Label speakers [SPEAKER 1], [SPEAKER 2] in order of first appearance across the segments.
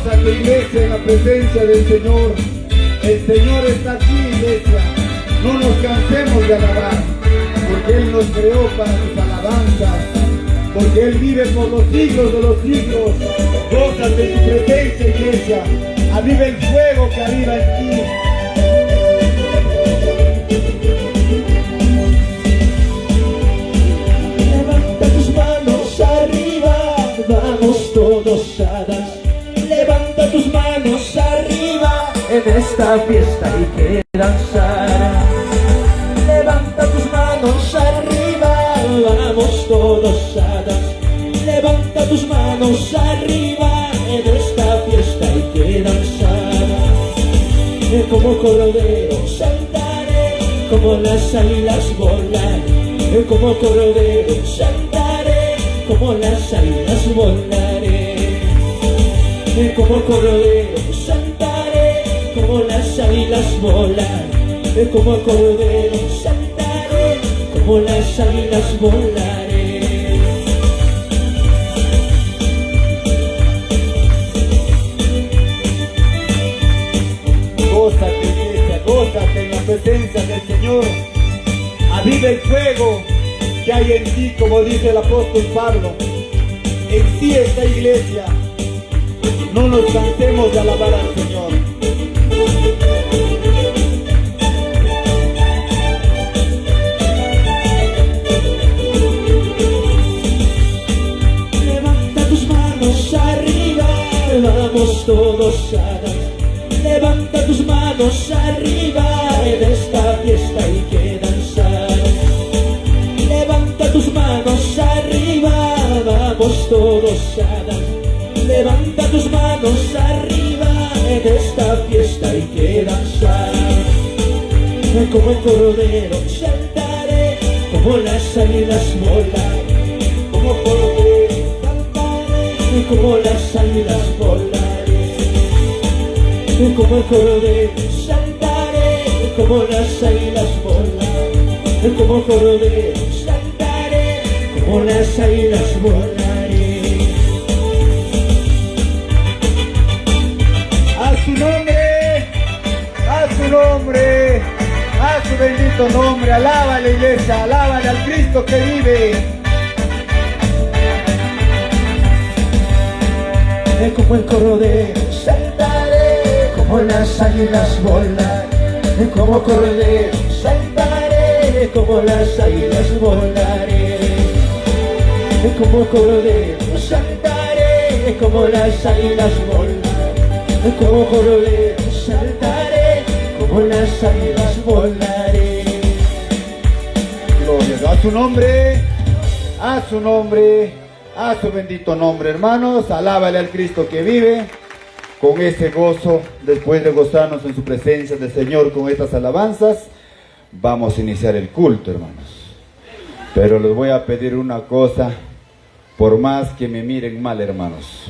[SPEAKER 1] Goza tu iglesia en la presencia del Señor. El Señor está aquí, iglesia. No nos cansemos de alabar, porque Él nos creó para sus alabanzas, porque Él vive por los siglos de los siglos. Gózate en su presencia, iglesia. Aviva el fuego que aviva en ti.
[SPEAKER 2] Levanta tus manos arriba, vamos todos a danzar. Levanta tus manos arriba, en esta fiesta hay que danzar. Levanta tus manos arriba, vamos todos a danzar. Levanta tus manos arriba, en esta fiesta hay que danzar. Como cordero saltaré, como las águilas volaré. Como cordero saltaré, como las águilas volaré. Como cordero saltaré, como las águilas volaré. Como cordero saltaré, como las águilas volaré.
[SPEAKER 1] Gózate, iglesia, gózate en la presencia del Señor. Aviva el fuego que hay en ti, como dice el apóstol Pablo. En ti esta iglesia. No nos cansemos de alabar al Señor.
[SPEAKER 2] Levanta tus manos arriba, vamos todos a danzar. Levanta tus manos arriba, en esta fiesta hay que danzar. Levanta tus manos arriba, vamos todos a danzar. Levanta tus manos arriba, en esta fiesta hay que danzar. Como el cordero saltaré, como las águilas volaré. Como cordero saltaré, como las águilas volaré. Como el cordero saltaré, como las águilas volaré. Como cordero saltaré, como las águilas volaré.
[SPEAKER 1] A su nombre, a su nombre, a su bendito nombre. Alábale, iglesia, alábale al Cristo que vive.
[SPEAKER 2] Como el cordero saltaré, como las águilas volaré. Como cordero saltaré, como las águilas volaré. Como cordero saltaré, como las águilas volaré. Como cordero saltaré, como las águilas volaré.
[SPEAKER 1] Gloria a su nombre, a su nombre, a su bendito nombre, hermanos. Alábale al Cristo que vive. Con ese gozo, después de gozarnos en su presencia del Señor con estas alabanzas, vamos a iniciar el culto, hermanos. Pero les voy a pedir una cosa, por más que me miren mal, hermanos,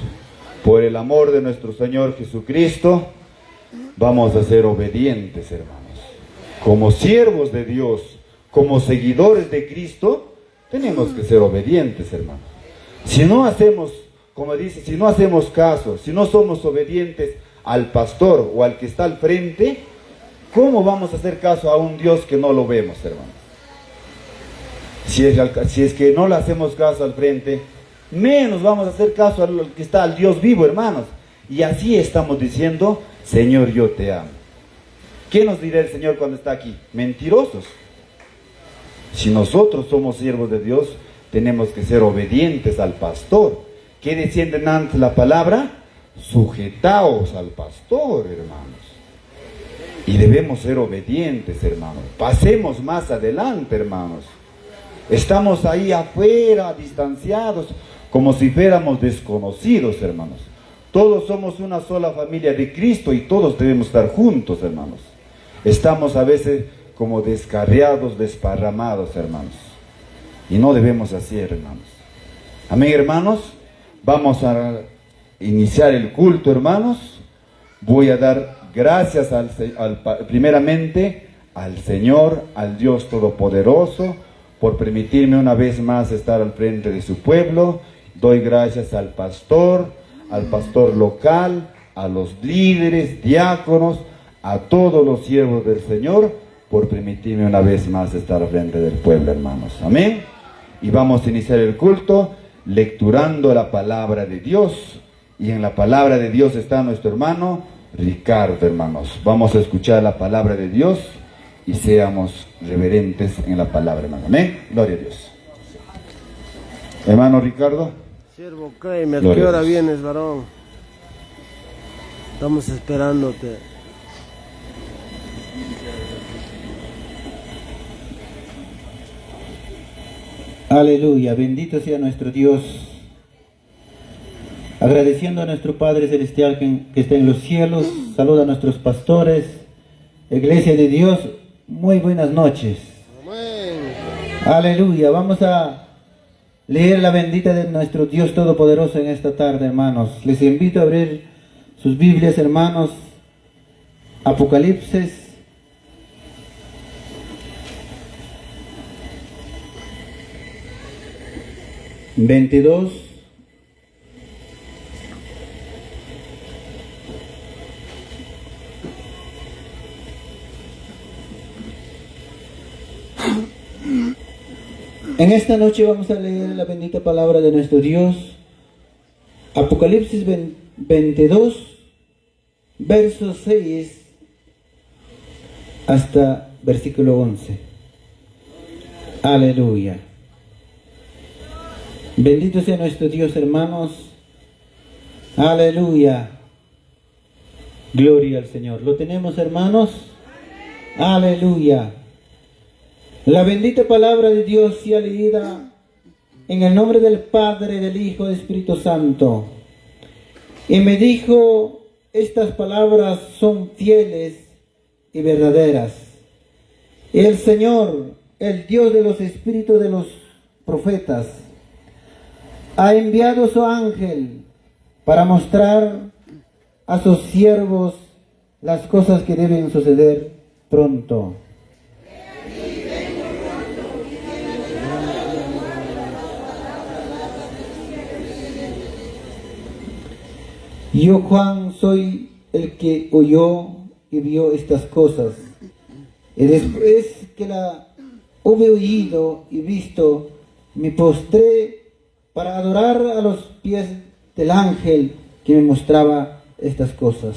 [SPEAKER 1] por el amor de nuestro Señor Jesucristo, vamos a ser obedientes, hermanos. Como siervos de Dios, como seguidores de Cristo, tenemos que ser obedientes, hermanos. Si no hacemos, como dice, si no hacemos caso, si no somos obedientes al pastor o al que está al frente, ¿cómo vamos a hacer caso a un Dios que no lo vemos, hermanos? Si es que no le hacemos caso al frente, menos vamos a hacer caso al que está, al Dios vivo, hermanos. Y así estamos diciendo, Señor, yo te amo. ¿Qué nos dirá el Señor cuando está aquí? Mentirosos. Si nosotros somos siervos de Dios, tenemos que ser obedientes al pastor. ¿Qué descienden antes la palabra? Sujetaos al pastor, hermanos. Y debemos ser obedientes, hermanos. Pasemos más adelante, hermanos. Estamos ahí afuera, distanciados, como si fuéramos desconocidos, hermanos. Todos somos una sola familia de Cristo y todos debemos estar juntos, hermanos. Estamos a veces como descarriados, desparramados, hermanos. Y no debemos hacer, hermanos. Amén, hermanos. Vamos a iniciar el culto, hermanos. Voy a dar gracias primeramente al Señor, al Dios Todopoderoso, por permitirme una vez más estar al frente de su pueblo. Doy gracias al pastor local, a los líderes, diáconos, a todos los siervos del Señor, por permitirme una vez más estar al frente del pueblo, hermanos. Amén. Y vamos a iniciar el culto lecturando la palabra de Dios. Y en la palabra de Dios está nuestro hermano Ricardo, hermanos. Vamos a escuchar la palabra de Dios y seamos reverentes en la palabra, hermano. Amén. Gloria a Dios. Hermano Ricardo.
[SPEAKER 3] Siervo, créeme, ¿a qué hora vienes, varón? Estamos esperándote.
[SPEAKER 4] Aleluya, bendito sea nuestro Dios. Agradeciendo a nuestro Padre Celestial que está en los cielos, saluda a nuestros pastores, Iglesia de Dios, muy buenas noches.
[SPEAKER 3] Amén.
[SPEAKER 4] Aleluya, vamos a leer la bendita de nuestro Dios Todopoderoso en esta tarde, hermanos. Les invito a abrir sus Biblias, hermanos, Apocalipsis. ...22... En esta noche vamos a leer la bendita palabra de nuestro Dios. Apocalipsis 22, verso 6 hasta versículo 11. Aleluya. Bendito sea nuestro Dios, hermanos. Aleluya. Gloria al Señor. ¿Lo tenemos, hermanos? Aleluya. La bendita palabra de Dios sea leída en el nombre del Padre, del Hijo y del Espíritu Santo. Y me dijo, estas palabras son fieles y verdaderas. Y el Señor, el Dios de los espíritus de los profetas, ha enviado su ángel para mostrar a sus siervos las cosas que deben suceder pronto. Yo, Juan, soy el que oyó y vio estas cosas. Y después que la hube oído y visto, me postré para adorar a los pies del ángel que me mostraba estas cosas.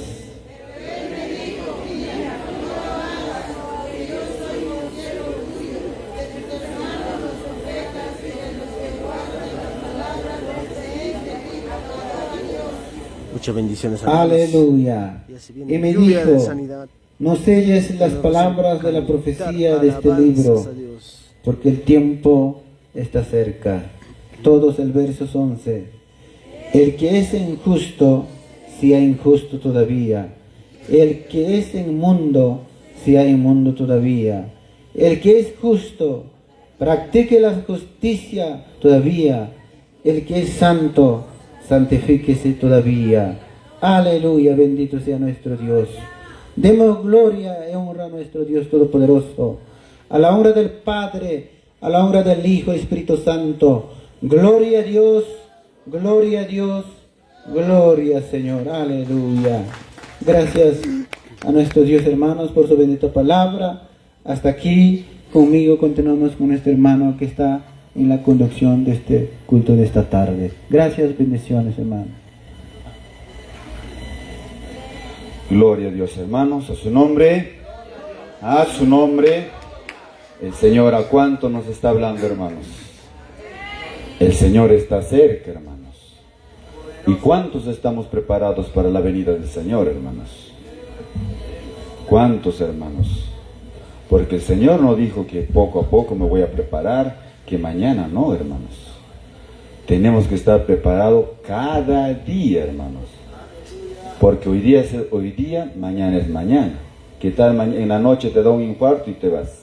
[SPEAKER 3] Muchas bendiciones.
[SPEAKER 4] Aleluya. Y me dijo, no selles las palabras de la profecía de este libro, porque el tiempo está cerca. Todos el verso 11. El que es injusto, sea injusto todavía. El que es inmundo, sea inmundo todavía. El que es justo, practique la justicia todavía. El que es santo, santifíquese todavía. Aleluya, bendito sea nuestro Dios. Demos gloria y honra a nuestro Dios Todopoderoso. A la honra del Padre, a la honra del Hijo y Espíritu Santo. Gloria a Dios, gloria a Dios, gloria Señor. Aleluya. Gracias a nuestro Dios, hermanos, por su bendita palabra. Hasta aquí conmigo continuamos con nuestro hermano que está en la conducción de este culto de esta tarde. Gracias, bendiciones, hermano.
[SPEAKER 1] Gloria a Dios, hermanos, a su nombre. A su nombre. El Señor, ¿a cuánto nos está hablando, hermanos? El Señor está cerca, hermanos. ¿Y cuántos estamos preparados para la venida del Señor, hermanos? ¿Cuántos, hermanos? Porque el Señor no dijo que poco a poco me voy a preparar, que mañana no, hermanos. Tenemos que estar preparados cada día, hermanos. Porque hoy día es hoy día, mañana es mañana. ¿Qué tal en la noche te da un infarto y te vas?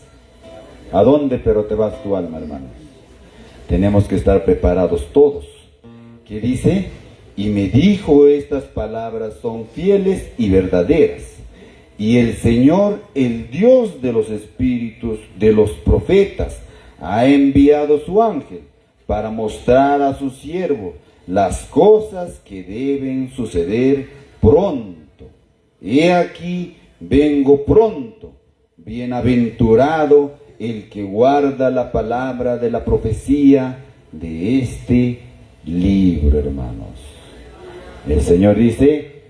[SPEAKER 1] ¿A dónde pero te vas tu alma, hermanos? Tenemos que estar preparados todos. ¿Qué dice? Y me dijo, estas palabras son fieles y verdaderas. Y el Señor, el Dios de los espíritus de los profetas, ha enviado su ángel para mostrar a su siervo las cosas que deben suceder pronto. He aquí, vengo pronto. Bienaventurado el que guarda la palabra de la profecía de este libro, hermanos. El Señor dice,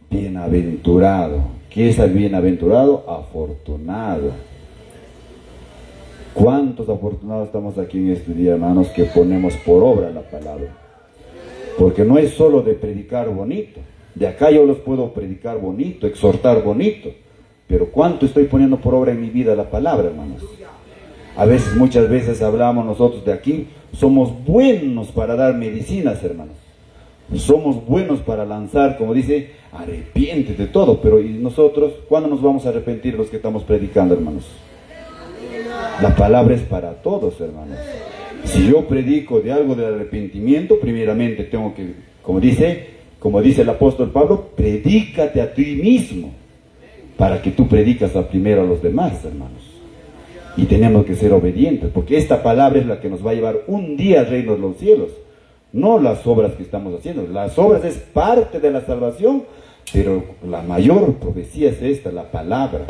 [SPEAKER 1] bienaventurado. ¿Qué es el bienaventurado? Afortunado. ¿Cuántos afortunados estamos aquí en este día, hermanos, que ponemos por obra la palabra? Porque no es solo de predicar bonito. De acá yo los puedo predicar bonito, exhortar bonito. Pero ¿cuánto estoy poniendo por obra en mi vida la palabra, hermanos? A veces, muchas veces hablamos nosotros de aquí, somos buenos para dar medicinas, hermanos. Somos buenos para lanzar, como dice, arrepiéntete de todo. Pero ¿y nosotros? ¿Cuándo nos vamos a arrepentir los que estamos predicando, hermanos? La palabra es para todos, hermanos. Si yo predico de algo del arrepentimiento, primeramente tengo que, como dice el apóstol Pablo, predícate a ti mismo, para que tú predicas primero a los demás, hermanos. Y tenemos que ser obedientes, porque esta palabra es la que nos va a llevar un día al reino de los cielos. No las obras que estamos haciendo. Las obras es parte de la salvación, pero la mayor profecía es esta, la palabra.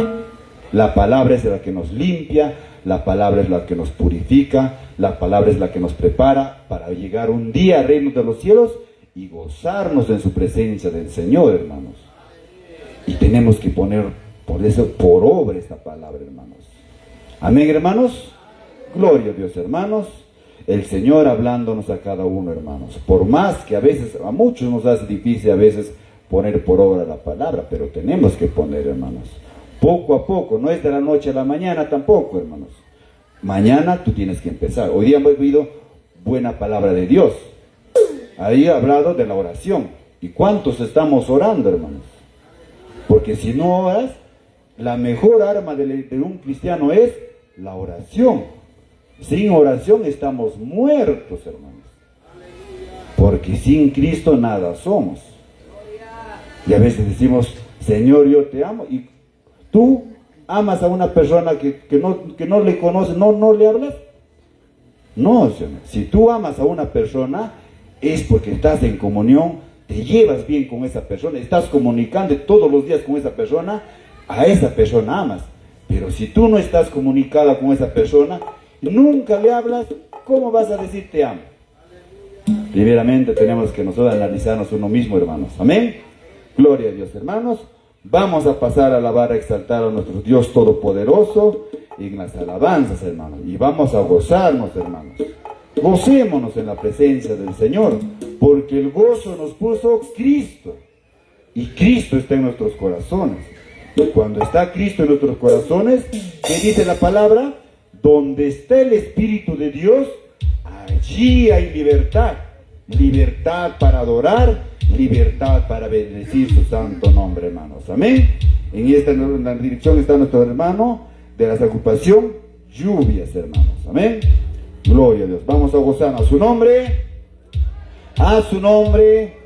[SPEAKER 1] La palabra es la que nos limpia, la palabra es la que nos purifica, la palabra es la que nos prepara para llegar un día al reino de los cielos y gozarnos en su presencia del Señor, hermanos. Y tenemos que poner por obra esta palabra, hermanos. Amén, hermanos. Gloria a Dios, hermanos. El Señor hablándonos a cada uno, hermanos. Por más que a veces, a muchos nos hace difícil a veces poner por obra la palabra, pero tenemos que poner, hermanos. Poco a poco, no es de la noche a la mañana tampoco, hermanos. Mañana tú tienes que empezar. Hoy día hemos oído buena palabra de Dios. Ahí ha hablado de la oración. ¿Y cuántos estamos orando, hermanos? Porque si no oras, la mejor arma de un cristiano es la oración. Sin oración estamos muertos, hermanos. Porque sin Cristo nada somos. Y a veces decimos, Señor, yo te amo. Y tú amas a una persona que no le conoces, no le hablas. No, Señor. Si tú amas a una persona, es porque estás en comunión, te llevas bien con esa persona, estás comunicando todos los días con esa persona, a esa persona amas. Pero si tú no estás comunicada con esa persona, nunca le hablas, ¿cómo vas a decir te amo? Primeramente tenemos que nosotros analizarnos uno mismo, hermanos. Amén. Gloria a Dios, hermanos. Vamos a pasar a alabar, a exaltar a nuestro Dios Todopoderoso en las alabanzas, hermanos. Y vamos a gozarnos, hermanos. Gocémonos en la presencia del Señor, porque el gozo nos puso Cristo. Y Cristo está en nuestros corazones. Y cuando está Cristo en nuestros corazones, ¿qué dice la palabra? Donde está el Espíritu de Dios, allí hay libertad. Libertad para adorar, libertad para bendecir su santo nombre, hermanos. Amén. En la dirección está nuestro hermano de la agrupación Lluvias, hermanos. Amén. Gloria a Dios. Vamos a gozar a su nombre. A su nombre.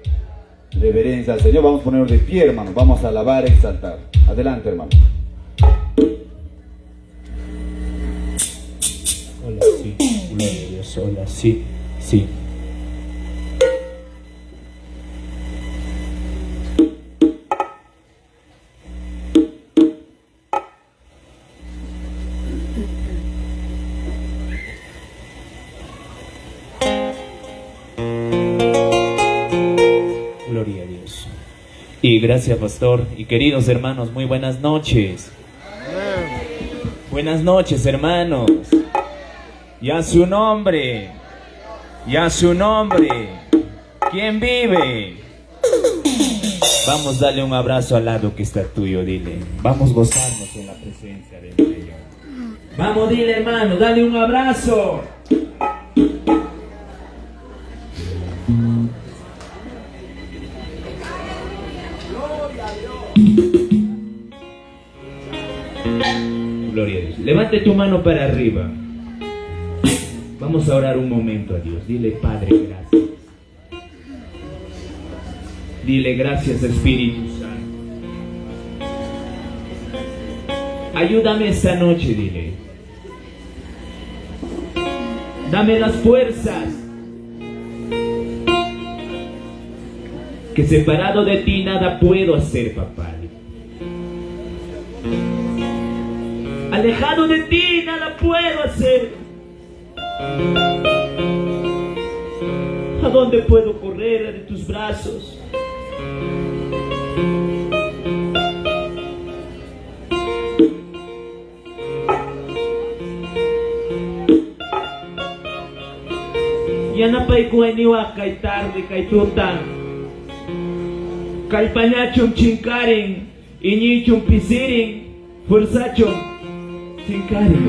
[SPEAKER 1] Reverencia al Señor. Vamos a ponernos de pie, hermanos. Vamos a alabar, exaltar. Adelante, hermano.
[SPEAKER 2] Hola, sí. Gloria a Dios. Hola, sí. Sí. Gloria a Dios. Y gracias, pastor. Y queridos hermanos, muy buenas noches. Buenas noches, hermanos. Y a su nombre. Y a su nombre. ¿Quién vive? Vamos, dale un abrazo al lado que está tuyo, dile. Vamos a gozarnos en la presencia del Señor. Vamos, dile, hermano, dale un abrazo. Gloria a Dios. Levante tu mano para arriba. Vamos a orar un momento a Dios. Dile, Padre, gracias. Dile, gracias, Espíritu Santo. Ayúdame esta noche, dile. Dame las fuerzas. que separado de ti nada puedo hacer, papá. Alejado de ti nada puedo hacer. ¿A dónde puedo correr de tus brazos? Yanapay ko ay niwa kay tarde kay tutang kay panyachong chingkaring inichong pisiring fursachong chingkaring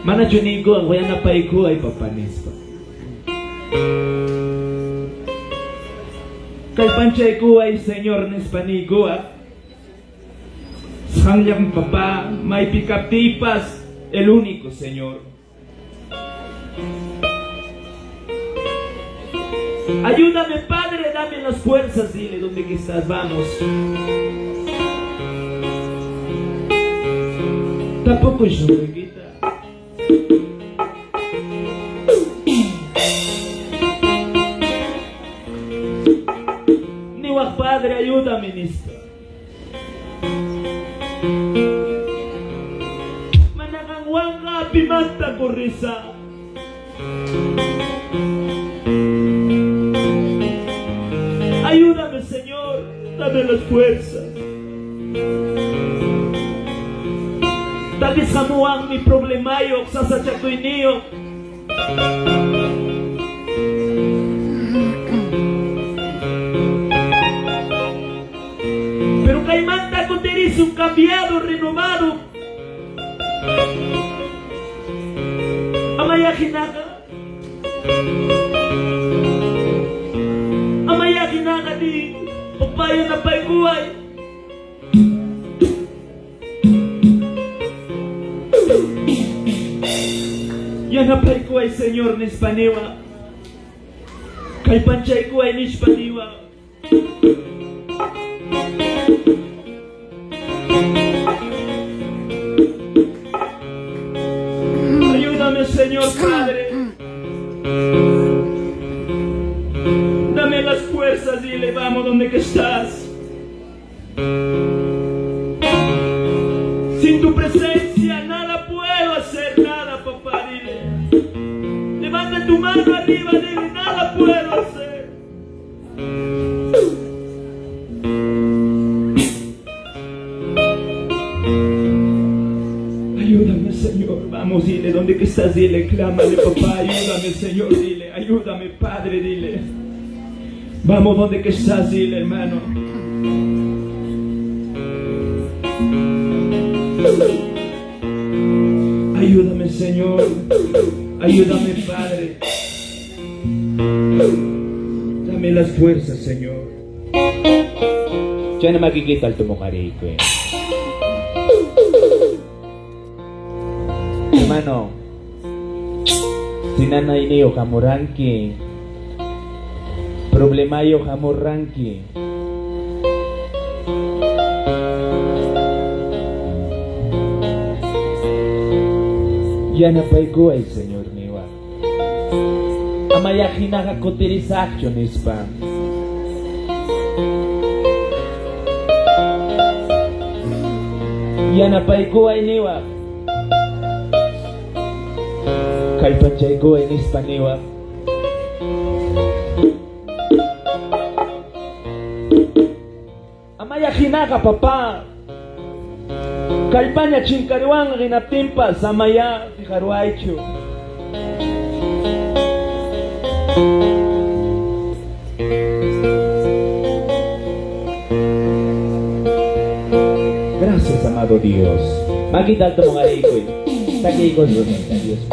[SPEAKER 2] mana chunigo ang yanapay ko ay papanispa kay panchay ko ay senyor nispanigo sangyang papa may pikaptipas el único señor. Ayúdame, Padre, dame las fuerzas, dile dónde que estás, vamos. Tampoco yo, Reguita. Niwak, Padre, ayúdame en esto. Manangangwang ka, pimanta ko risa. Ayúdame, Señor, dame las fuerzas. Tal vez hamuang mi problemayo sa sachakoy niyo. Pero kay manta ko teris un cambiado, renovado. Amaya hinaka. Amaya hinaka di pagpayo na payguay. Yan na payguay, Señor, nispaniwa. Kay panchay ko ay nispaniwa. Ayúdame, Señor Padre. Dame las fuerzas y elevamos donde que estás. Sin tu presencia nada puedo hacer, nada, papá, dile. Levanta tu mano arriba, dile, nada puedo hacer. Ayúdame, Señor, vamos, dile, ¿dónde que estás? Dile, clámale, papá, ayúdame, Señor, dile, ayúdame, Padre, dile. Vamos, ¿dónde que estás? Dile, hermano. Ayúdame, Señor, ayúdame, Padre. Dame las fuerzas, Señor.
[SPEAKER 5] Diyan na makikita ang tumukari ko eh. Hermano, sinanay niyo kamurangki, problemayo kamurangki. Yan na pa'y guay, Senyor niwa. Amaya kinakakotiris actionis pa. Yan na pa'y guay niwa. Kay panchay guay nispa niwa. Amaya kinaka papa. Kalpanya chingkariwang ginaptimpa sa maya ti karuaycho. Gracias, amado Dios. Magidal to mga ikoy. Tagigos rin sa Diyos.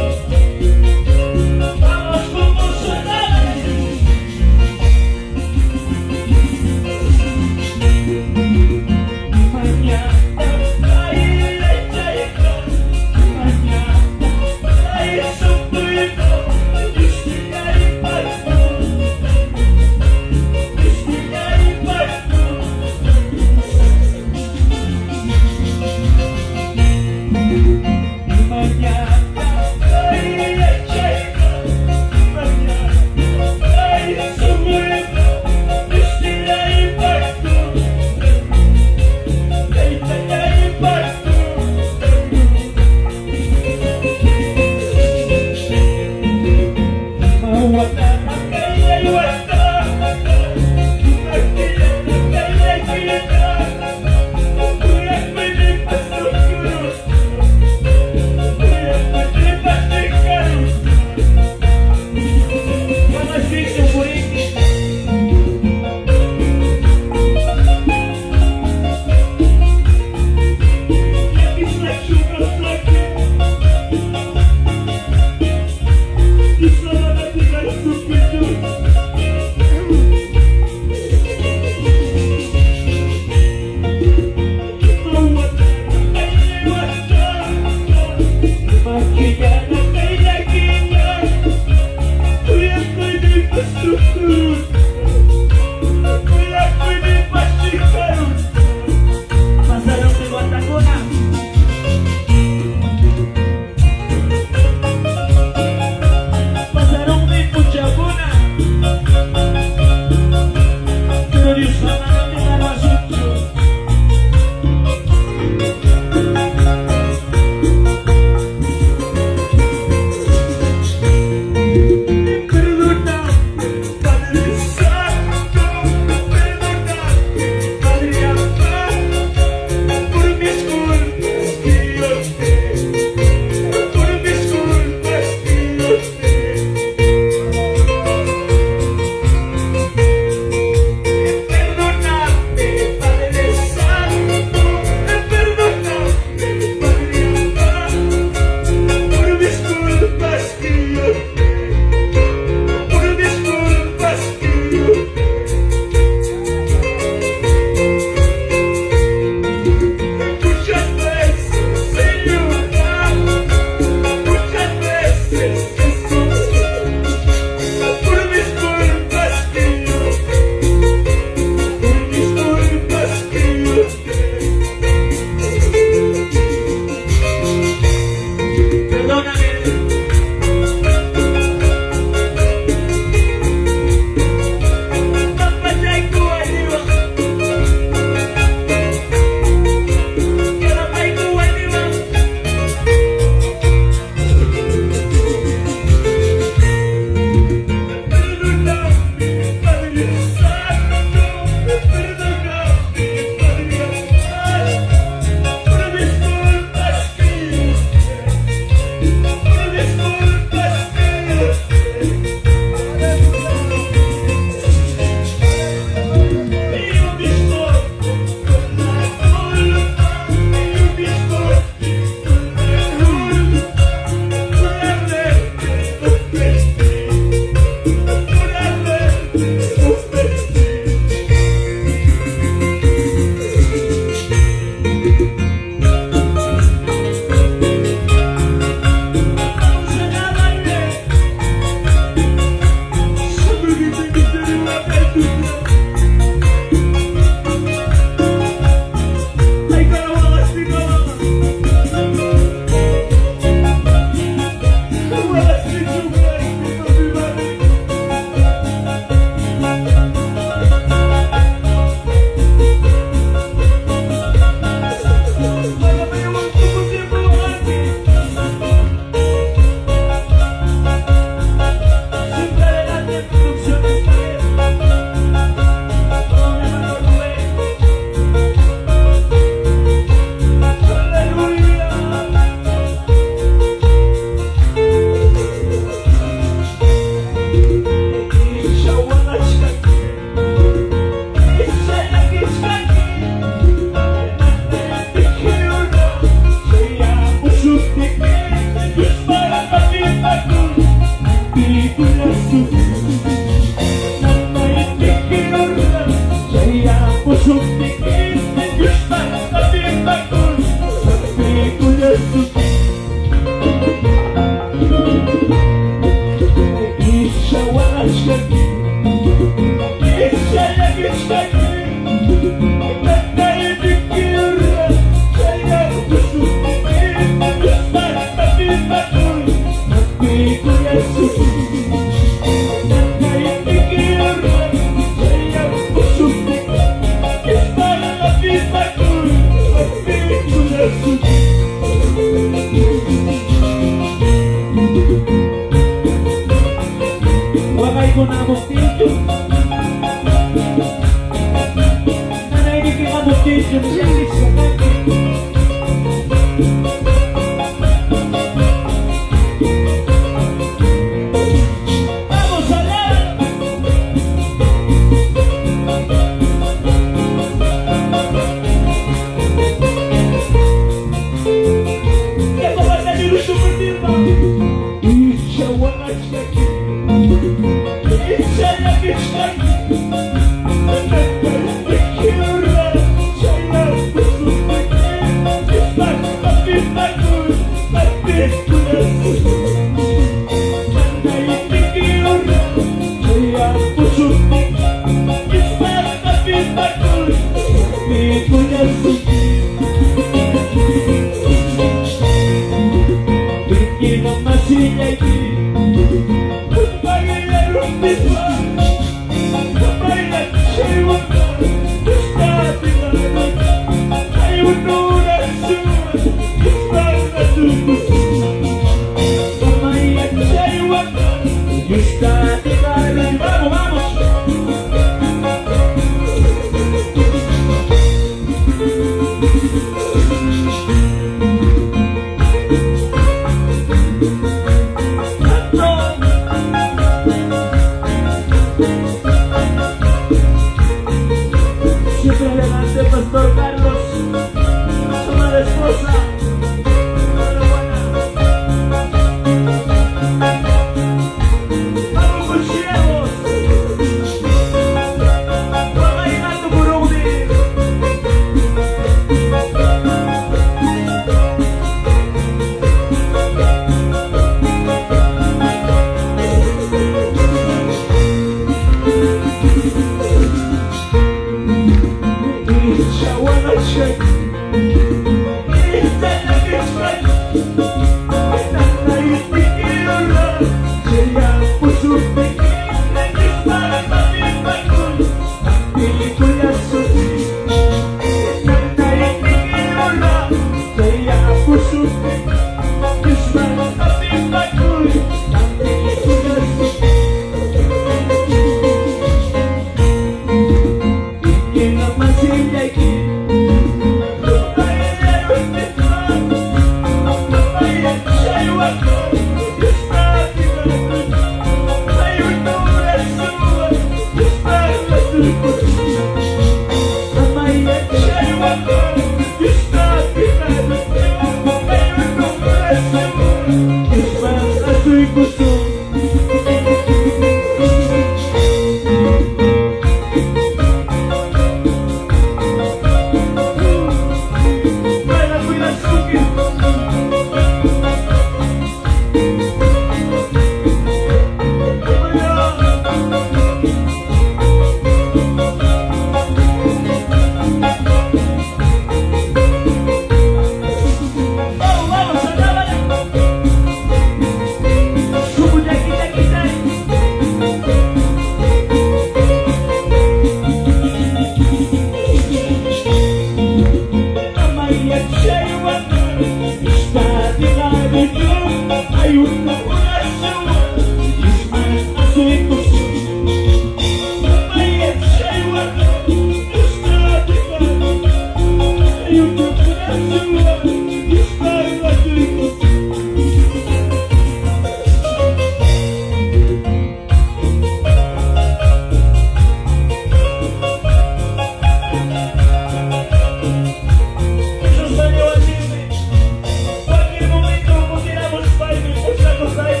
[SPEAKER 2] Cualquier momento pusiéramos baile, otra cosa es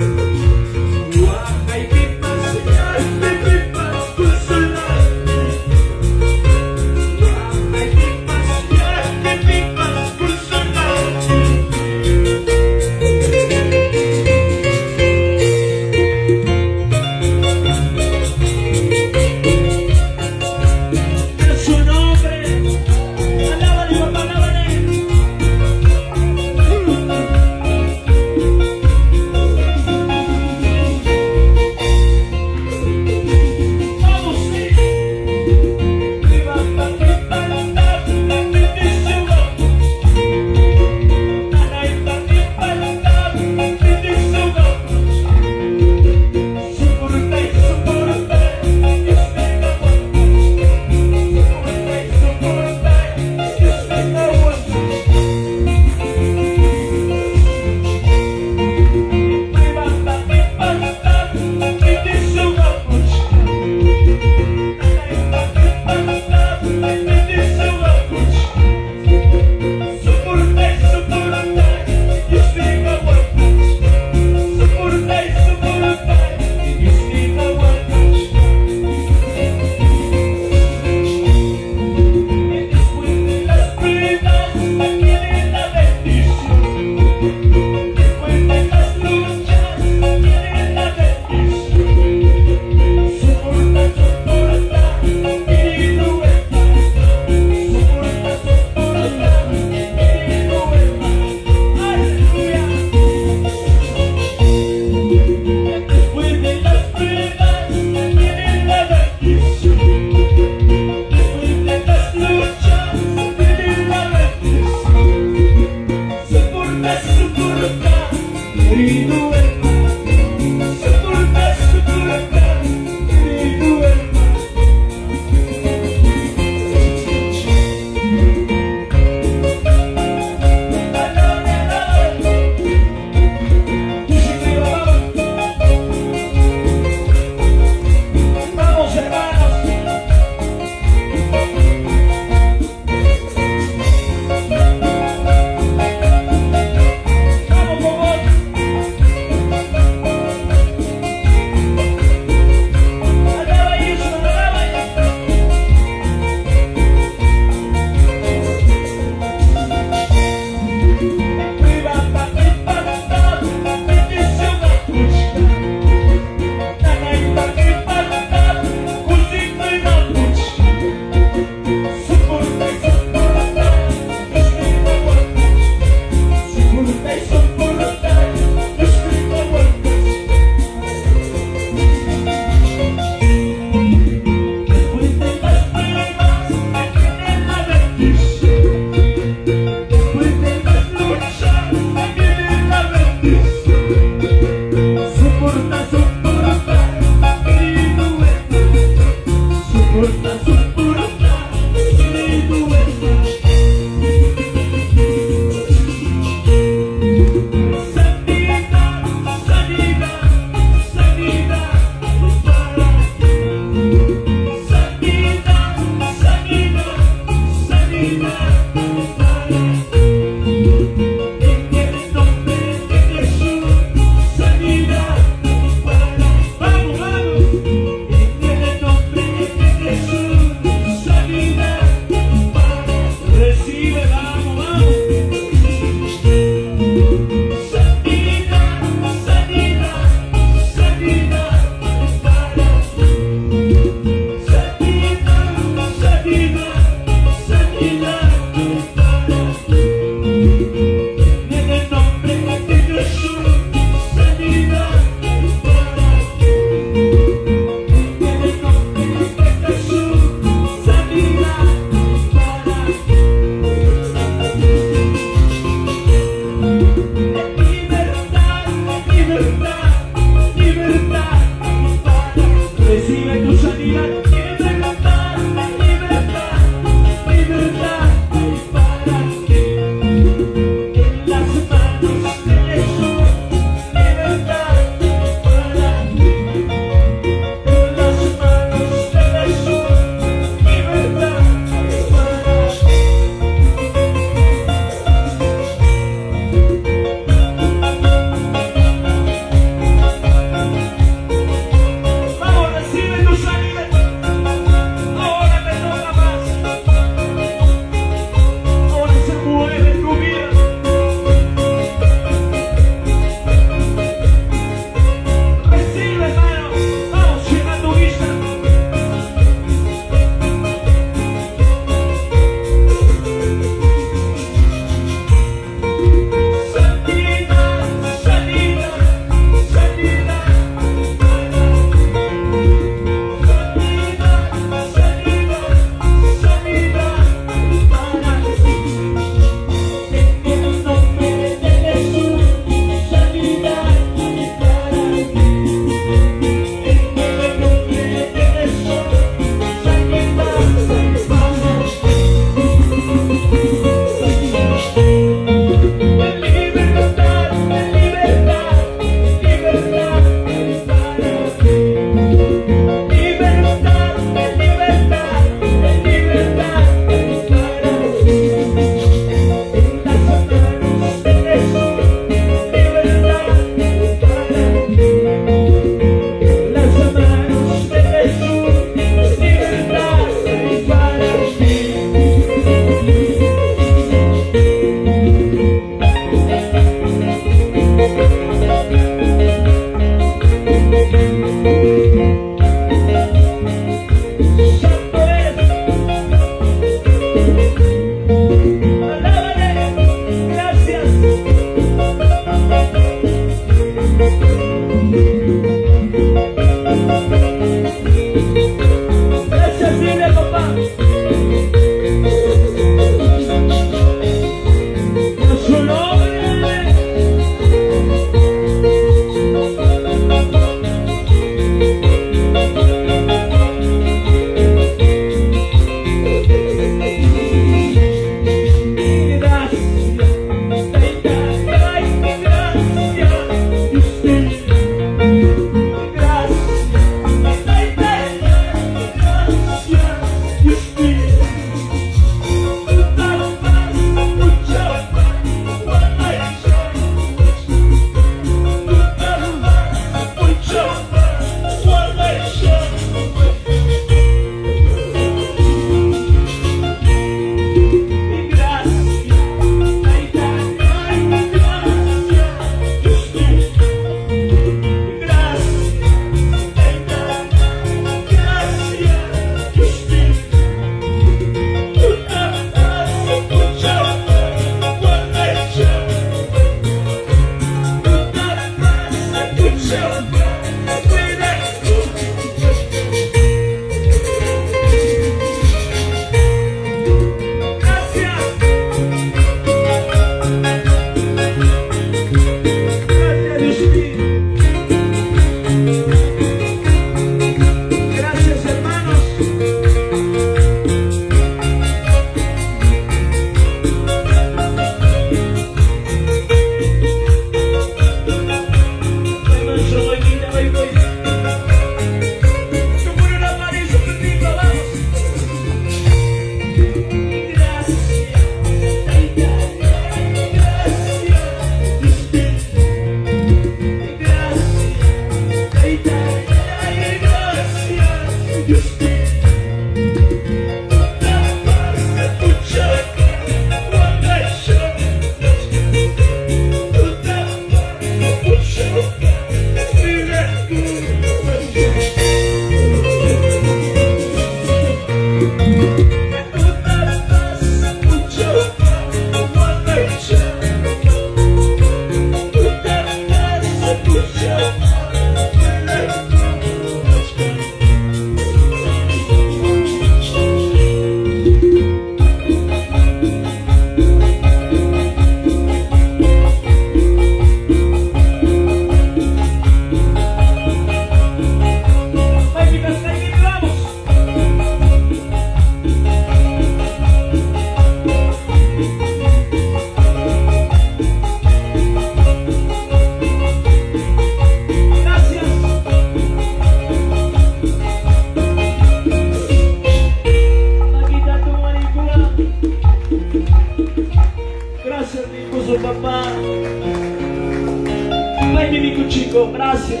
[SPEAKER 2] Baby, mi cuchico, gracias.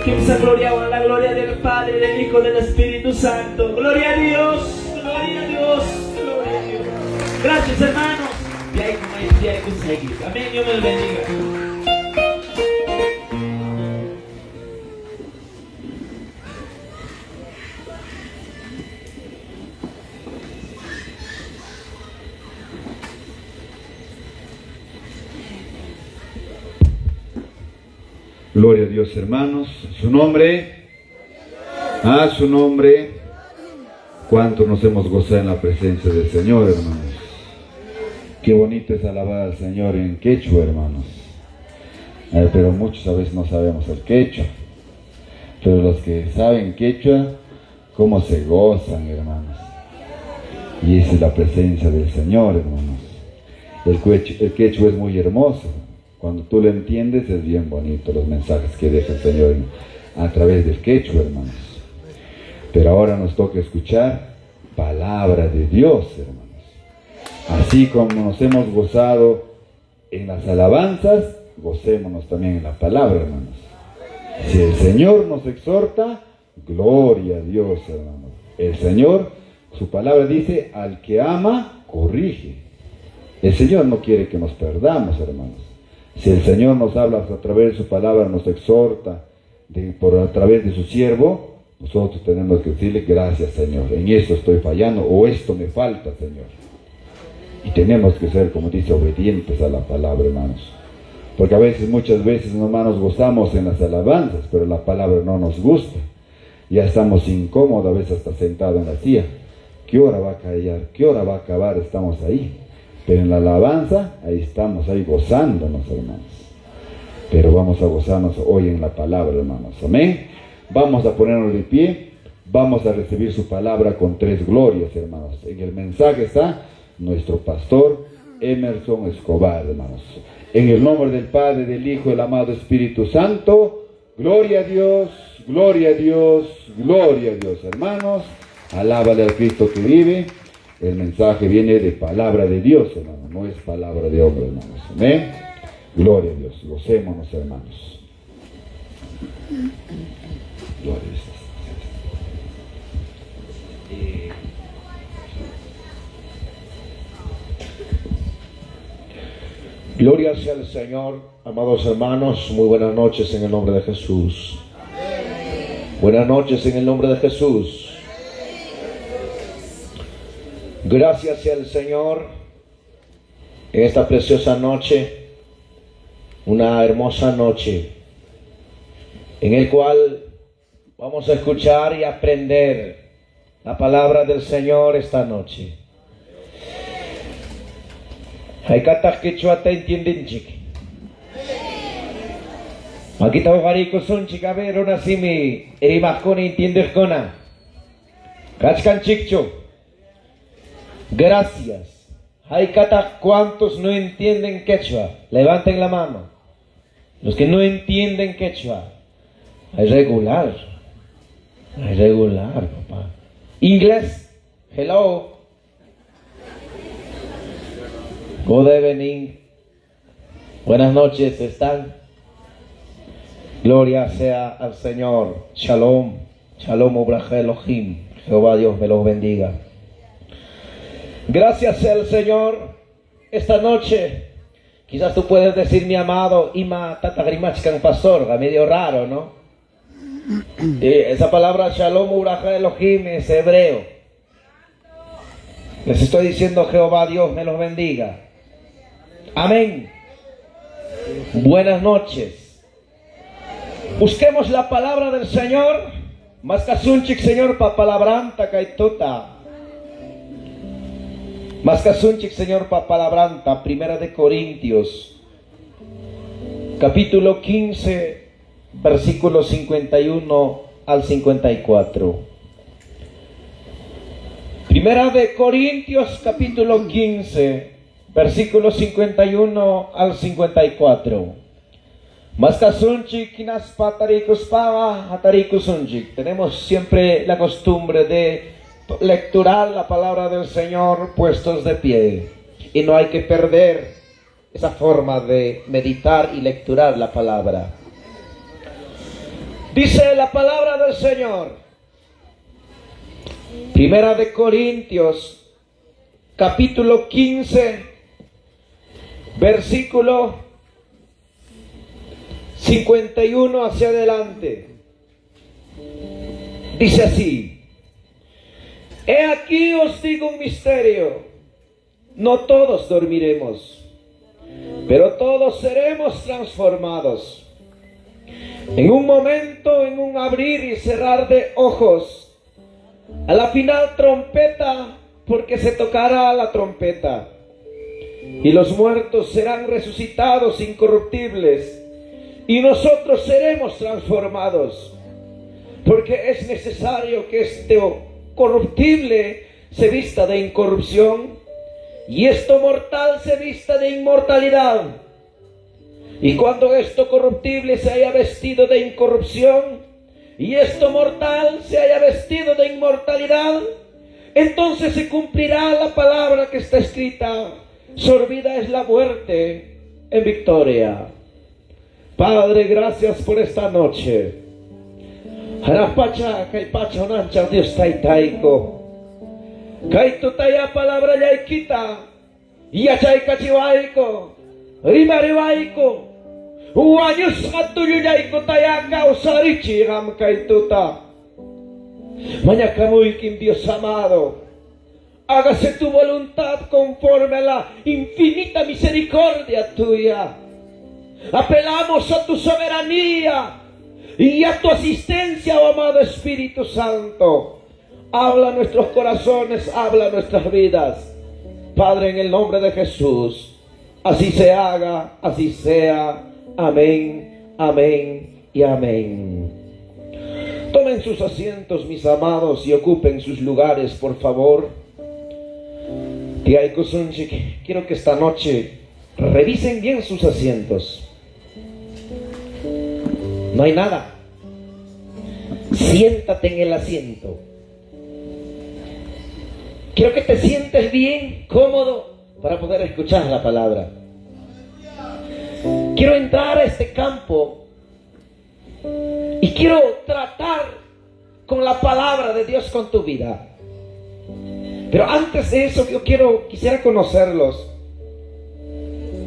[SPEAKER 2] Que se gloriaba la gloria del Padre, del Hijo, del Espíritu Santo. Gloria a Dios, gloria a Dios, gloria a Dios. Gracias, hermanos. Y ahí como hay que seguir. Amén, Dios me lo bendiga.
[SPEAKER 1] Gloria a Dios, hermanos. Su nombre, a su nombre. Cuánto nos hemos gozado en la presencia del Señor, hermanos. Qué bonito es alabar al Señor en quechua, hermanos. Pero muchos a veces no sabemos el quechua. Pero los que saben quechua, cómo se gozan, hermanos. Y esa es la presencia del Señor, hermanos. El quechua es muy hermoso. Cuando tú lo entiendes es bien bonito los mensajes que deja el Señor a través del quechua, hermanos. Pero ahora nos toca escuchar palabra de Dios, hermanos. Así como nos hemos gozado en las alabanzas, gocémonos también en la palabra, hermanos. Si el Señor nos exhorta, gloria a Dios, hermanos. El Señor, su palabra dice, al que ama, corrige. El Señor no quiere que nos perdamos, hermanos. Si el Señor nos habla a través de su palabra, nos exhorta a través de su siervo, nosotros tenemos que decirle, gracias, Señor, en esto estoy fallando, o esto me falta, Señor. Y tenemos que ser, como dice, obedientes a la palabra, hermanos. Porque a veces, muchas veces, hermanos, gozamos en las alabanzas, pero la palabra no nos gusta. Ya estamos incómodos, a veces hasta sentados en la silla. ¿Qué hora va a callar? ¿Qué hora va a acabar? Estamos ahí. Pero en la alabanza, ahí estamos, ahí gozándonos, hermanos. Pero vamos a gozarnos hoy en la palabra, hermanos. Amén. Vamos a ponernos de pie. Vamos a recibir su palabra con 3 glorias, hermanos. En el mensaje está nuestro pastor Emerson Escobar, hermanos. En el nombre del Padre, del Hijo y del amado Espíritu Santo. Gloria a Dios, gloria a Dios, gloria a Dios, hermanos. Alábale al Cristo que vive. El mensaje viene de palabra de Dios, hermano, no es palabra de hombre, hermanos. Amén. Gloria a Dios. Gocémonos, hermanos. Gloria a Dios.
[SPEAKER 6] Gloria sea al Señor, amados hermanos. Muy buenas noches en el nombre de Jesús. Buenas noches en el nombre de Jesús. Gracias sea el Señor en esta preciosa noche, una hermosa noche, en el cual vamos a escuchar y aprender la palabra del Señor esta noche. Hay katak quechua te entienden, chiqui. Aquí está Ojarico son chicabero nasimi, erimacone entiendes cona. Kachkan chicho. Gracias. Hay katak, ¿cuántos no entienden quechua? Levanten la mano. Los que no entienden quechua. Es regular. Es regular, papá. Inglés. Hello. Good evening. Buenas noches, ¿están? Gloria sea al Señor. Shalom. Shalom Ubraja Elohim. Jehová Dios me los bendiga. Gracias sea el Señor. Esta noche, quizás tú puedes decir, mi amado, Ima Tatagrimachkan Pasorga, medio raro, ¿no? Esa palabra Shalom Ubraja Elohim es hebreo. Les estoy diciendo, Jehová Dios me los bendiga. Amén. Buenas noches. Busquemos la palabra del Señor. Más casunchik, Señor, pa palabranta kaituta. Más casunchik, Señor, pa palabranta. 1 de Corintios, capítulo 15, versículos 51 al 54. 1 de Corintios, capítulo 15, versículos 51 al 54. Tenemos siempre la costumbre de lecturar la palabra del Señor puestos de pie. Y no hay que perder esa forma de meditar y lecturar la palabra. Dice la palabra del Señor, Primera de Corintios, capítulo 15, versículo 51 hacia adelante. Dice así: He aquí os digo un misterio, no todos dormiremos, pero todos seremos transformados. En un momento, en un abrir y cerrar de ojos, a la final trompeta, porque se tocará la trompeta, y los muertos serán resucitados incorruptibles, y nosotros seremos transformados, porque es necesario que esto corruptible se vista de incorrupción, y esto mortal se vista de inmortalidad. Y cuando esto corruptible se haya vestido de incorrupción, y esto mortal se haya vestido de inmortalidad, entonces se cumplirá la palabra que está escrita: sorbida es la muerte en victoria. Padre, gracias por esta noche. Harapacha, kaipacha, onancha, Dios taitaiko. Kaitutaya palabra yaikita. Yachai chivaiko. Rimarivaiko. Uanyus katuyu yaiko tayaka usarichi ram kaituta. Mañacamuikim, Dios amado. Hágase tu voluntad conforme a la infinita misericordia tuya. Apelamos a tu soberanía y a tu asistencia, oh amado Espíritu Santo. Habla nuestros corazones, habla nuestras vidas. Padre, en el nombre de Jesús, así se haga, así sea. Amén, amén y amén. Tomen sus asientos, mis amados, y ocupen sus lugares, por favor. Quiero que esta noche revisen bien sus asientos. No hay nada. Siéntate en el asiento. Quiero que te sientes bien, cómodo, para poder escuchar la palabra. Quiero entrar a este campo y quiero tratar con la palabra de Dios con tu vida. Pero antes de eso quisiera conocerlos.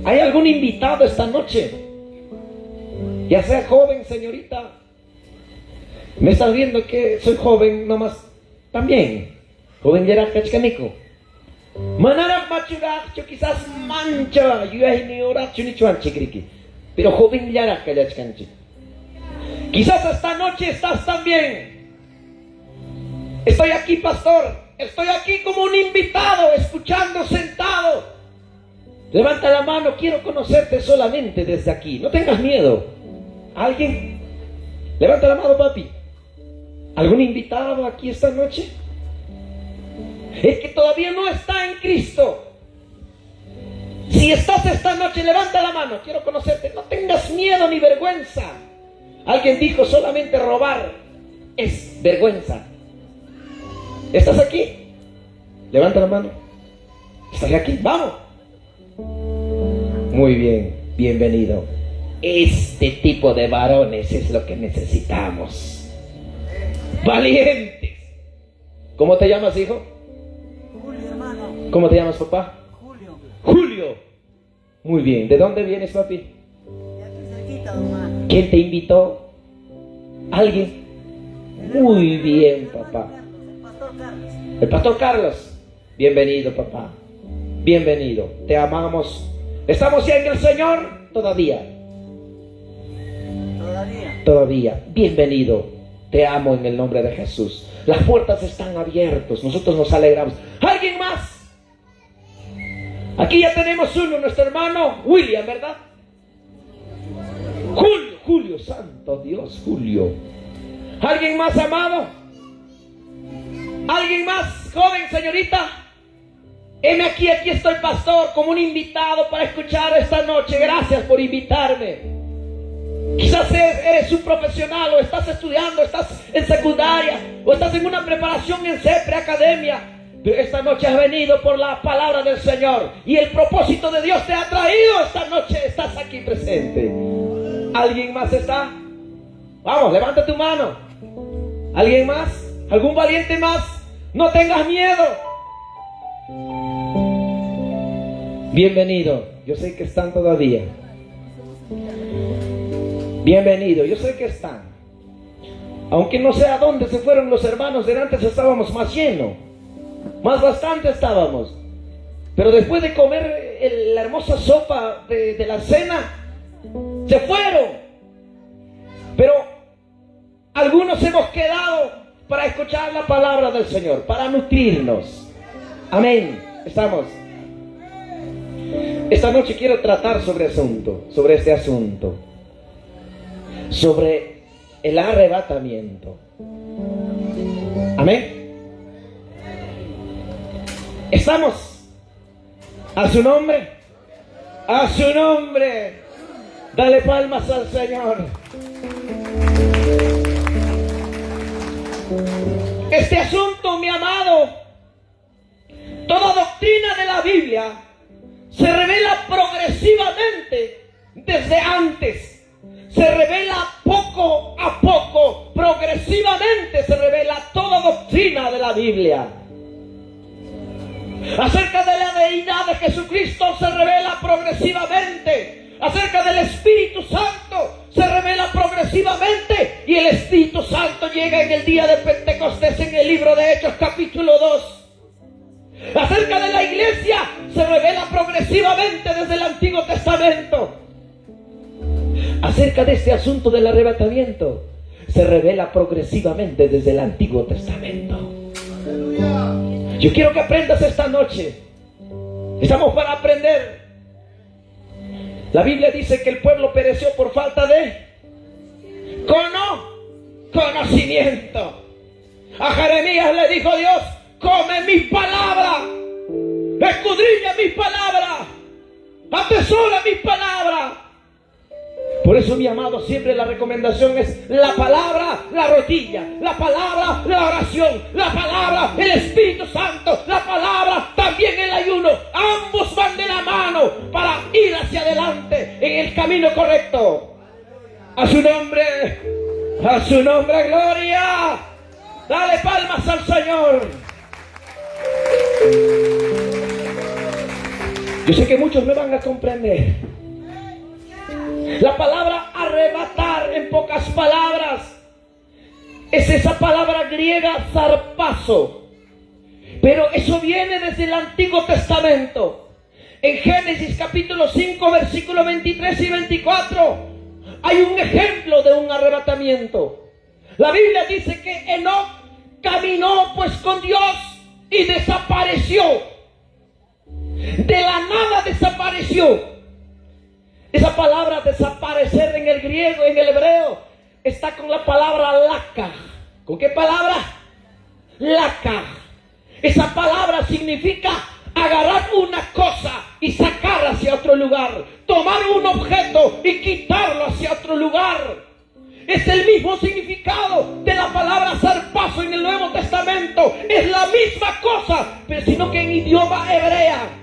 [SPEAKER 6] ¿Hay algún invitado esta noche? Ya sea joven, señorita. Me estás viendo que soy joven nomás también. Joven yarak kachkaniko. Manarak machurak, yo quizás mancha, yo ni orak chunichuan chikriki. Pero joven yarak kachkanchi. Quizás esta noche estás también. Estoy aquí, pastor. Estoy aquí como un invitado, escuchando, sentado. Levanta la mano, quiero conocerte solamente desde aquí. No tengas miedo. ¿Alguien? Levanta la mano, papi. ¿Algún invitado aquí esta noche? Es que todavía no está en Cristo. Si estás esta noche, levanta la mano. Quiero conocerte. No tengas miedo ni vergüenza. Alguien dijo: solamente robar es vergüenza. ¿Estás aquí? Levanta la mano. ¿Estás aquí? ¡Vamos! Muy bien, bienvenido. Este tipo de varones es lo que necesitamos. Valientes. ¿Cómo te llamas, hijo?
[SPEAKER 7] Julio, hermano.
[SPEAKER 6] ¿Cómo te llamas, papá?
[SPEAKER 7] Julio.
[SPEAKER 6] Julio. Muy bien. ¿De dónde vienes, papi?
[SPEAKER 7] De aquí cerquita, hermano.
[SPEAKER 6] ¿Quién te invitó? ¿Alguien? Muy bien, papá.
[SPEAKER 7] El pastor Carlos.
[SPEAKER 6] El pastor Carlos. Bienvenido, papá. Bienvenido. Te amamos. ¿Estamos ya en el Señor? Todavía. Todavía. Bienvenido. Te amo en el nombre de Jesús. Las puertas están abiertas. Nosotros nos alegramos. ¿Alguien más? Aquí ya tenemos uno, nuestro hermano William, ¿verdad? Julio, santo Dios, Julio. ¿Alguien más, amado? ¿Alguien más, joven, señorita? Heme aquí estoy, pastor, como un invitado para escuchar esta noche. Gracias por invitarme. Quizás eres un profesional, o estás estudiando, estás en secundaria, o estás en una preparación en preacademia. Pero esta noche has venido por la palabra del Señor y el propósito de Dios te ha traído esta noche. Estás aquí presente. ¿Alguien más está? Vamos, levanta tu mano. ¿Alguien más? ¿Algún valiente más? No tengas miedo. Bienvenido. Yo sé que están todavía. Bienvenido. Yo sé que están. Aunque no sé a dónde se fueron los hermanos, de antes estábamos más llenos. Más bastante estábamos. Pero después de comer la hermosa sopa de la cena, se fueron. Pero algunos hemos quedado para escuchar la palabra del Señor, para nutrirnos. Amén. Estamos. Esta noche quiero tratar sobre este asunto, sobre el arrebatamiento. Amén. Estamos. A su nombre. A su nombre. Dale palmas al Señor. Este asunto, mi amado, toda doctrina de la Biblia se revela progresivamente desde antes. Se revela poco a poco, progresivamente se revela toda doctrina de la Biblia. Acerca de la deidad de Jesucristo se revela progresivamente. Acerca del Espíritu Santo se revela progresivamente. Y el Espíritu Santo llega en el día de Pentecostés en el libro de Hechos capítulo 2. Acerca de la iglesia se revela progresivamente desde el Antiguo Testamento. Acerca de este asunto del arrebatamiento se revela progresivamente desde el Antiguo Testamento. Yo quiero que aprendas esta noche. Estamos para aprender. La Biblia dice que el pueblo pereció por falta de conocimiento. A Jeremías le dijo Dios: come mi palabra, escudriña mi palabra, atesora mi palabra. Por eso, mi amado, siempre la recomendación es la palabra, la rodilla, la palabra, la oración, la palabra, el Espíritu Santo, la palabra, también el ayuno. Ambos van de la mano para ir hacia adelante en el camino correcto. A su nombre, gloria. Dale palmas al Señor. Yo sé que muchos me van a comprender. La palabra arrebatar, en pocas palabras, es esa palabra griega zarpazo. Pero eso viene desde el Antiguo Testamento. En Génesis capítulo 5, versículos 23 y 24, hay un ejemplo de un arrebatamiento. La Biblia dice que Enoc caminó pues con Dios y desapareció. De la nada desapareció. Esa palabra desaparecer en el griego, en el hebreo, está con la palabra laka. ¿Con qué palabra? Laka. Esa palabra significa agarrar una cosa y sacarla hacia otro lugar. Tomar un objeto y quitarlo hacia otro lugar. Es el mismo significado de la palabra zarpazo en el Nuevo Testamento. Es la misma cosa, pero sino que en idioma hebrea.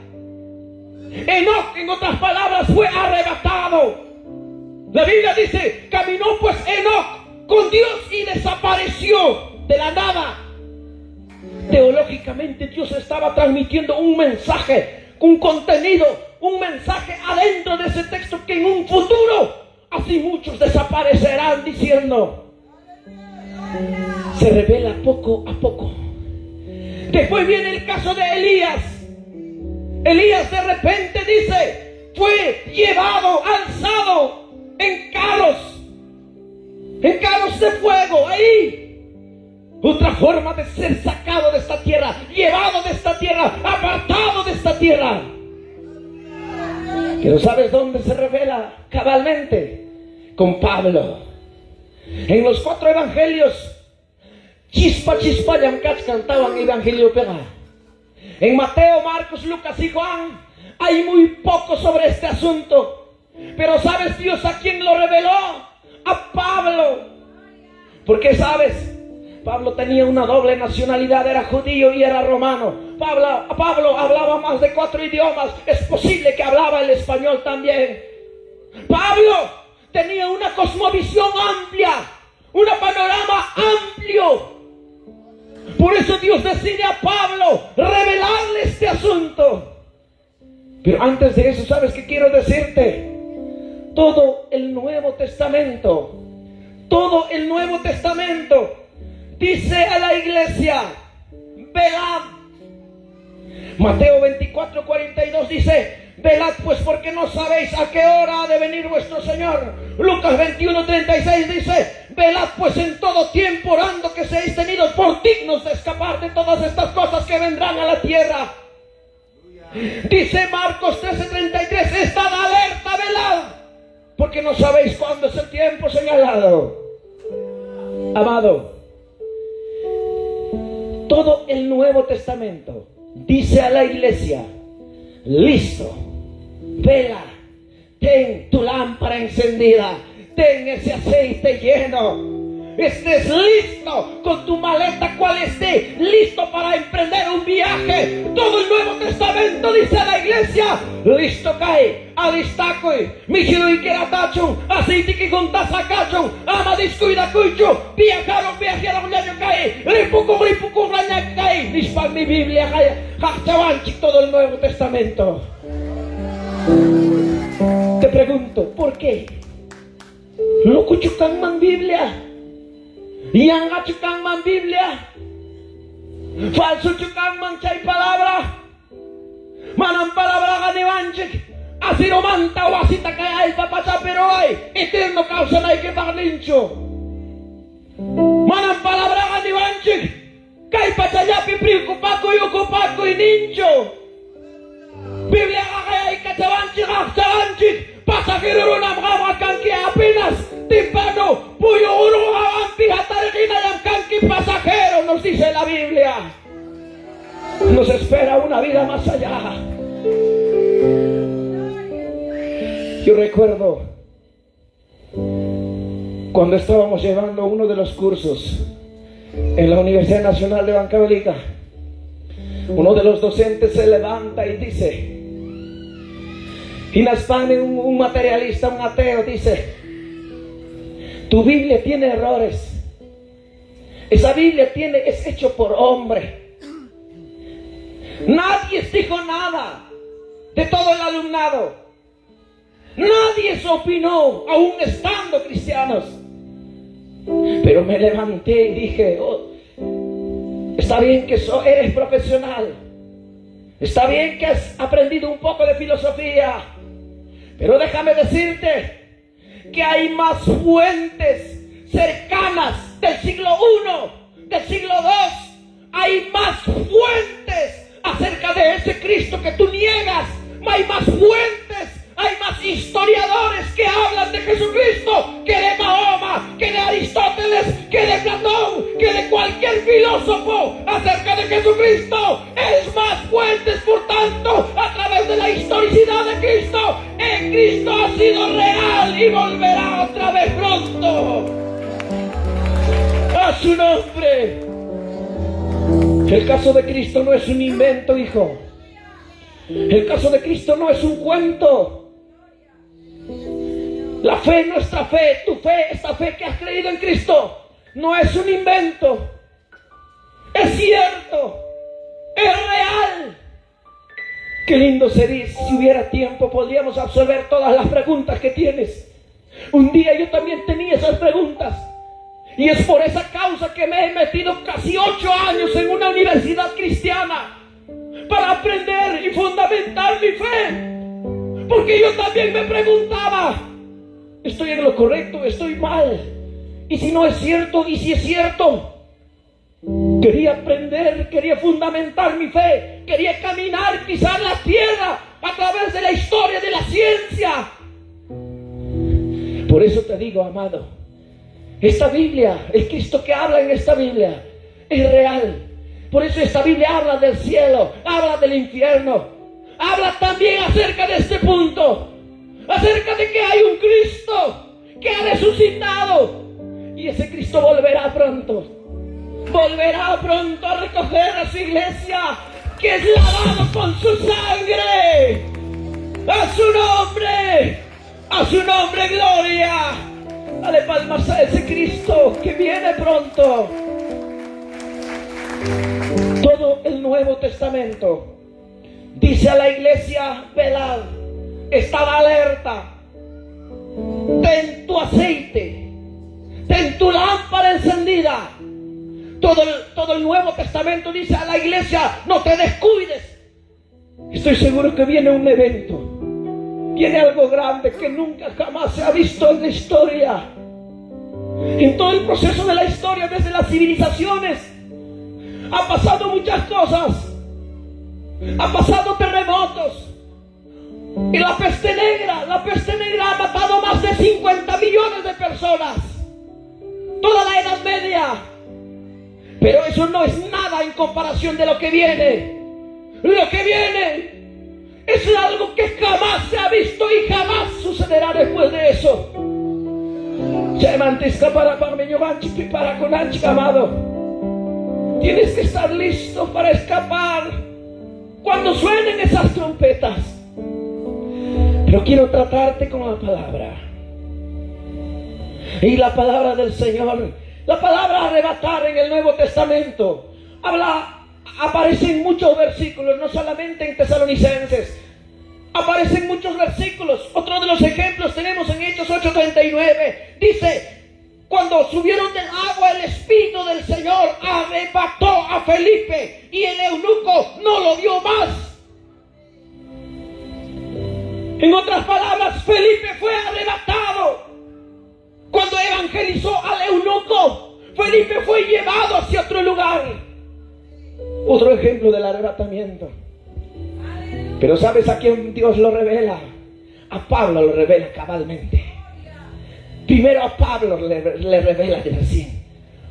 [SPEAKER 6] Enoc, en otras palabras, fue arrebatado. La Biblia dice: caminó pues Enoc con Dios y desapareció de la nada. Teológicamente Dios estaba transmitiendo un mensaje, un contenido, un mensaje adentro de ese texto, que en un futuro así muchos desaparecerán, diciendo. Se revela poco a poco. Después viene el caso de Elías. Elías de repente dice, fue llevado, alzado en carros de fuego. Ahí, otra forma de ser sacado de esta tierra, llevado de esta tierra, apartado de esta tierra. Pero ¿sabes dónde se revela cabalmente? Con Pablo. En los 4 evangelios, chispa, yamcach cantaban evangelio pega. En Mateo, Marcos, Lucas y Juan hay muy poco sobre este asunto. Pero ¿sabes Dios a quién lo reveló? A Pablo. Porque ¿sabes? Pablo tenía una doble nacionalidad, era judío y era romano. Pablo hablaba más de 4 idiomas, es posible que hablaba el español también. Pablo tenía una cosmovisión amplia, un panorama amplio. Por eso Dios decide a Pablo revelarle este asunto. Pero antes de eso, ¿sabes qué quiero decirte? Todo el Nuevo Testamento dice a la iglesia, velad. Mateo 24:42 dice, velad pues porque no sabéis a qué hora ha de venir vuestro Señor. Lucas 21:36 dice, velad pues en todo tiempo orando que seáis tenidos por dignos de escapar de todas estas cosas que vendrán a la tierra. Dice Marcos 13:33, estad alerta, velad, porque no sabéis cuándo es el tiempo señalado. Amado, todo el Nuevo Testamento dice a la iglesia, listo, vela, ten tu lámpara encendida, ten ese aceite lleno, estés listo con tu maleta cual esté, listo para emprender un viaje. Todo el Nuevo Testamento dice a la iglesia, listo cae, adistakoi, mihiru ikeratachun, aceite juntas sakachun, ama descuida cucho, viajaron ñaño cae, ripukum raña cae, dispar mi Biblia cae, jachtavanchik, todo el Nuevo Testamento. Te pregunto, ¿por qué? ¿No cuchucan man Biblia? Yang chukan man Biblia, falso chukan man chay palabra, manang palabra ganiwanchik, así romanta o así takaya el papacha pero hay, eterno causa na que parlincho. Manang palabra ganiwanchik, kay pachayapi preocupako y ocupako y nincho. Biblia kaya ikachawanchik, pasajero runam gawakan que apenas timpano, puyo uno gawanti hatarigina yang kanki pasajero, nos dice la Biblia. Nos espera una vida más allá. Yo recuerdo cuando estábamos llevando uno de los cursos en la Universidad Nacional de Huancavelica, uno de los docentes se levanta y dice, y Naspane, un materialista, un ateo, dice, tu Biblia tiene errores. Esa Biblia es hecho por hombre. Nadie dijo nada de todo el alumnado. Nadie se opinó, aún estando cristianos. Pero me levanté y dije, está bien que eres profesional. Está bien que has aprendido un poco de filosofía. Pero déjame decirte que hay más fuentes cercanas del siglo I, del siglo II. Hay más fuentes acerca de ese Cristo que tú niegas. Hay más fuentes, hay más historiadores que hablan de Jesucristo que de Mahoma, que de Aristóteles, que de Platón, que de cualquier filósofo acerca de Jesucristo. Es más fuentes, por tanto, a través de la historicidad de Cristo. En Cristo ha sido real y volverá otra vez pronto. A su nombre. El caso de Cristo no es un invento, hijo. El caso de Cristo no es un cuento. La fe, nuestra fe, tu fe, esta fe que has creído en Cristo, no es un invento. Es cierto, es real. Qué lindo sería si hubiera tiempo, podríamos absolver todas las preguntas que tienes. Un día yo también tenía esas preguntas. Y es por esa causa que me he metido casi 8 años en una universidad cristiana para aprender y fundamentar mi fe. Porque yo también me preguntaba, ¿estoy en lo correcto? ¿Estoy mal? ¿Y si no es cierto? ¿Y si es cierto? Quería aprender, quería fundamentar mi fe, quería caminar, pisar la tierra a través de la historia de la ciencia. Por eso te digo, amado, esta Biblia, el Cristo que habla en esta Biblia es real. Por eso esta Biblia habla del cielo, habla del infierno, habla también acerca de este punto, acerca de que hay un Cristo que ha resucitado y ese Cristo volverá pronto.
[SPEAKER 2] volverá pronto a recoger a su iglesia, que es lavado con su sangre. A su nombre gloria. Dale palmas a ese Cristo que viene pronto. Todo el Nuevo Testamento dice a la iglesia: velad, estad alerta, ten tu aceite, ten tu lámpara encendida. Todo el Nuevo Testamento dice a la iglesia: no te descuides. Estoy seguro que viene un evento, viene algo grande que nunca jamás se ha visto en la historia. En todo el proceso de la historia, desde las civilizaciones, han pasado muchas cosas. Han pasado terremotos. Y la peste negra ha matado más de 50 millones de personas. Toda la Edad Media. Pero eso no es nada en comparación de lo que viene. Lo que viene es algo que jamás se ha visto y jamás sucederá después de eso. Amado, tienes que estar listo para escapar cuando suenen esas trompetas. Pero quiero tratarte con la palabra. Y la palabra del Señor, la palabra arrebatar en el Nuevo Testamento, aparece en muchos versículos, no solamente en Tesalonicenses. Aparecen muchos versículos. Otro de los ejemplos tenemos en Hechos 8:39. Dice: cuando subieron del agua, el Espíritu del Señor arrebató a Felipe y el eunuco no lo vio más. En otras palabras, Felipe fue arrebatado. Cuando evangelizó al eunuco, Felipe fue llevado hacia otro lugar. Otro ejemplo del arrebatamiento. Pero ¿sabes a quién Dios lo revela? A Pablo lo revela cabalmente. Primero a Pablo le revela de recién.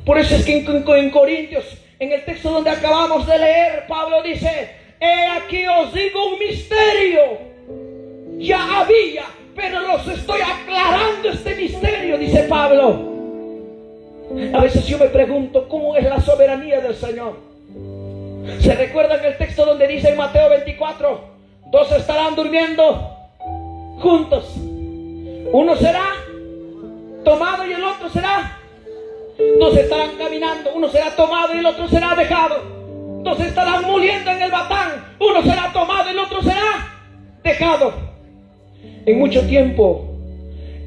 [SPEAKER 2] Por eso es que en Corintios, en el texto donde acabamos de leer, Pablo dice: he aquí os digo un misterio. Ya había, pero los estoy aclarando este misterio, dice Pablo. A veces yo me pregunto cómo es la soberanía del Señor. ¿Se recuerdan el texto donde dice en Mateo 24: dos estarán durmiendo juntos, uno será tomado y el otro será? Dos estarán caminando, uno será tomado y el otro será dejado. Dos estarán moliendo en el batán, uno será tomado y el otro será dejado. En mucho tiempo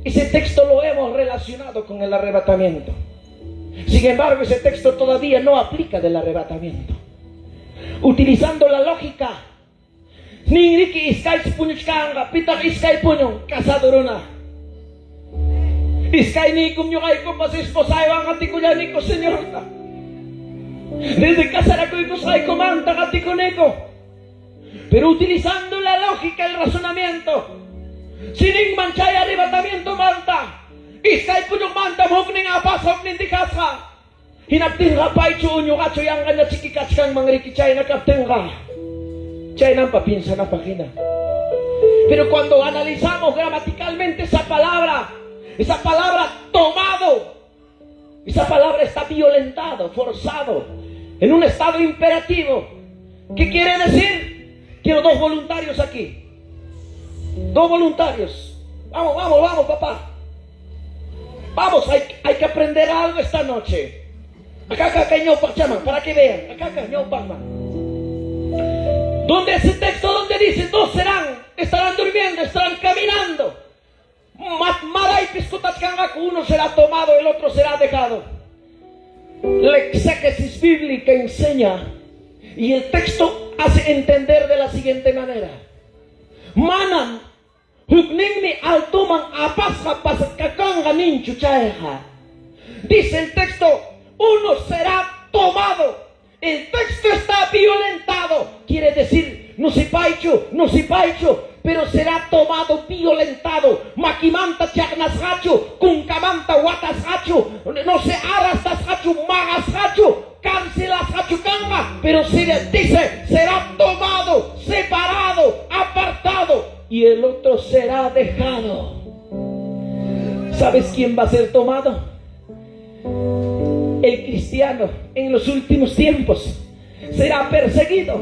[SPEAKER 2] ese texto lo hemos relacionado con el arrebatamiento. Sin embargo, ese texto todavía no aplica del arrebatamiento. Utilizando la lógica, Ningiki iskay punyuskanga, pitak iskay punyo, kasaduruna. Iskay ni kumyukay ko pasisposay ang katikunya niko, Señor. Desde casara ko ikusay komanta katikuneko. Pero utilizando la lógica, el razonamiento, sining manchay arrebatamiento manta, iskay punyuk manta mukning apasok nindikasa. Hinaptin rapay chuunyo kacho yang kanya chikikachkang mangrikichay na kapten ka. Chay nang papinsa na pakina. Pero cuando analizamos gramaticalmente esa palabra tomado, esa palabra está violentado, forzado, en un estado imperativo. ¿Qué quiere decir? Quiero dos voluntarios aquí. Dos voluntarios. Vamos, papá. Vamos, hay que aprender algo esta noche. Acá, para que vean. Acá, donde ese texto donde dice dos estarán durmiendo, estarán caminando. Uno será tomado, el otro será dejado. La exégesis bíblica enseña, y el texto hace entender de la siguiente manera: Manan hukningmi altuman apasja pasakakanga ninchu chaeja. Dice el texto, uno será tomado. El texto está violentado. Quiere decir, no se paicho, pero será tomado, violentado. Makimanta chagnashacho, kunkamanta watashacho, no se arrastashacho, magashacho, cancelashacho kanga, pero dice, será tomado, separado, apartado, y el otro será dejado. ¿Sabes quién va a ser tomado?
[SPEAKER 6] El cristiano en los últimos tiempos será perseguido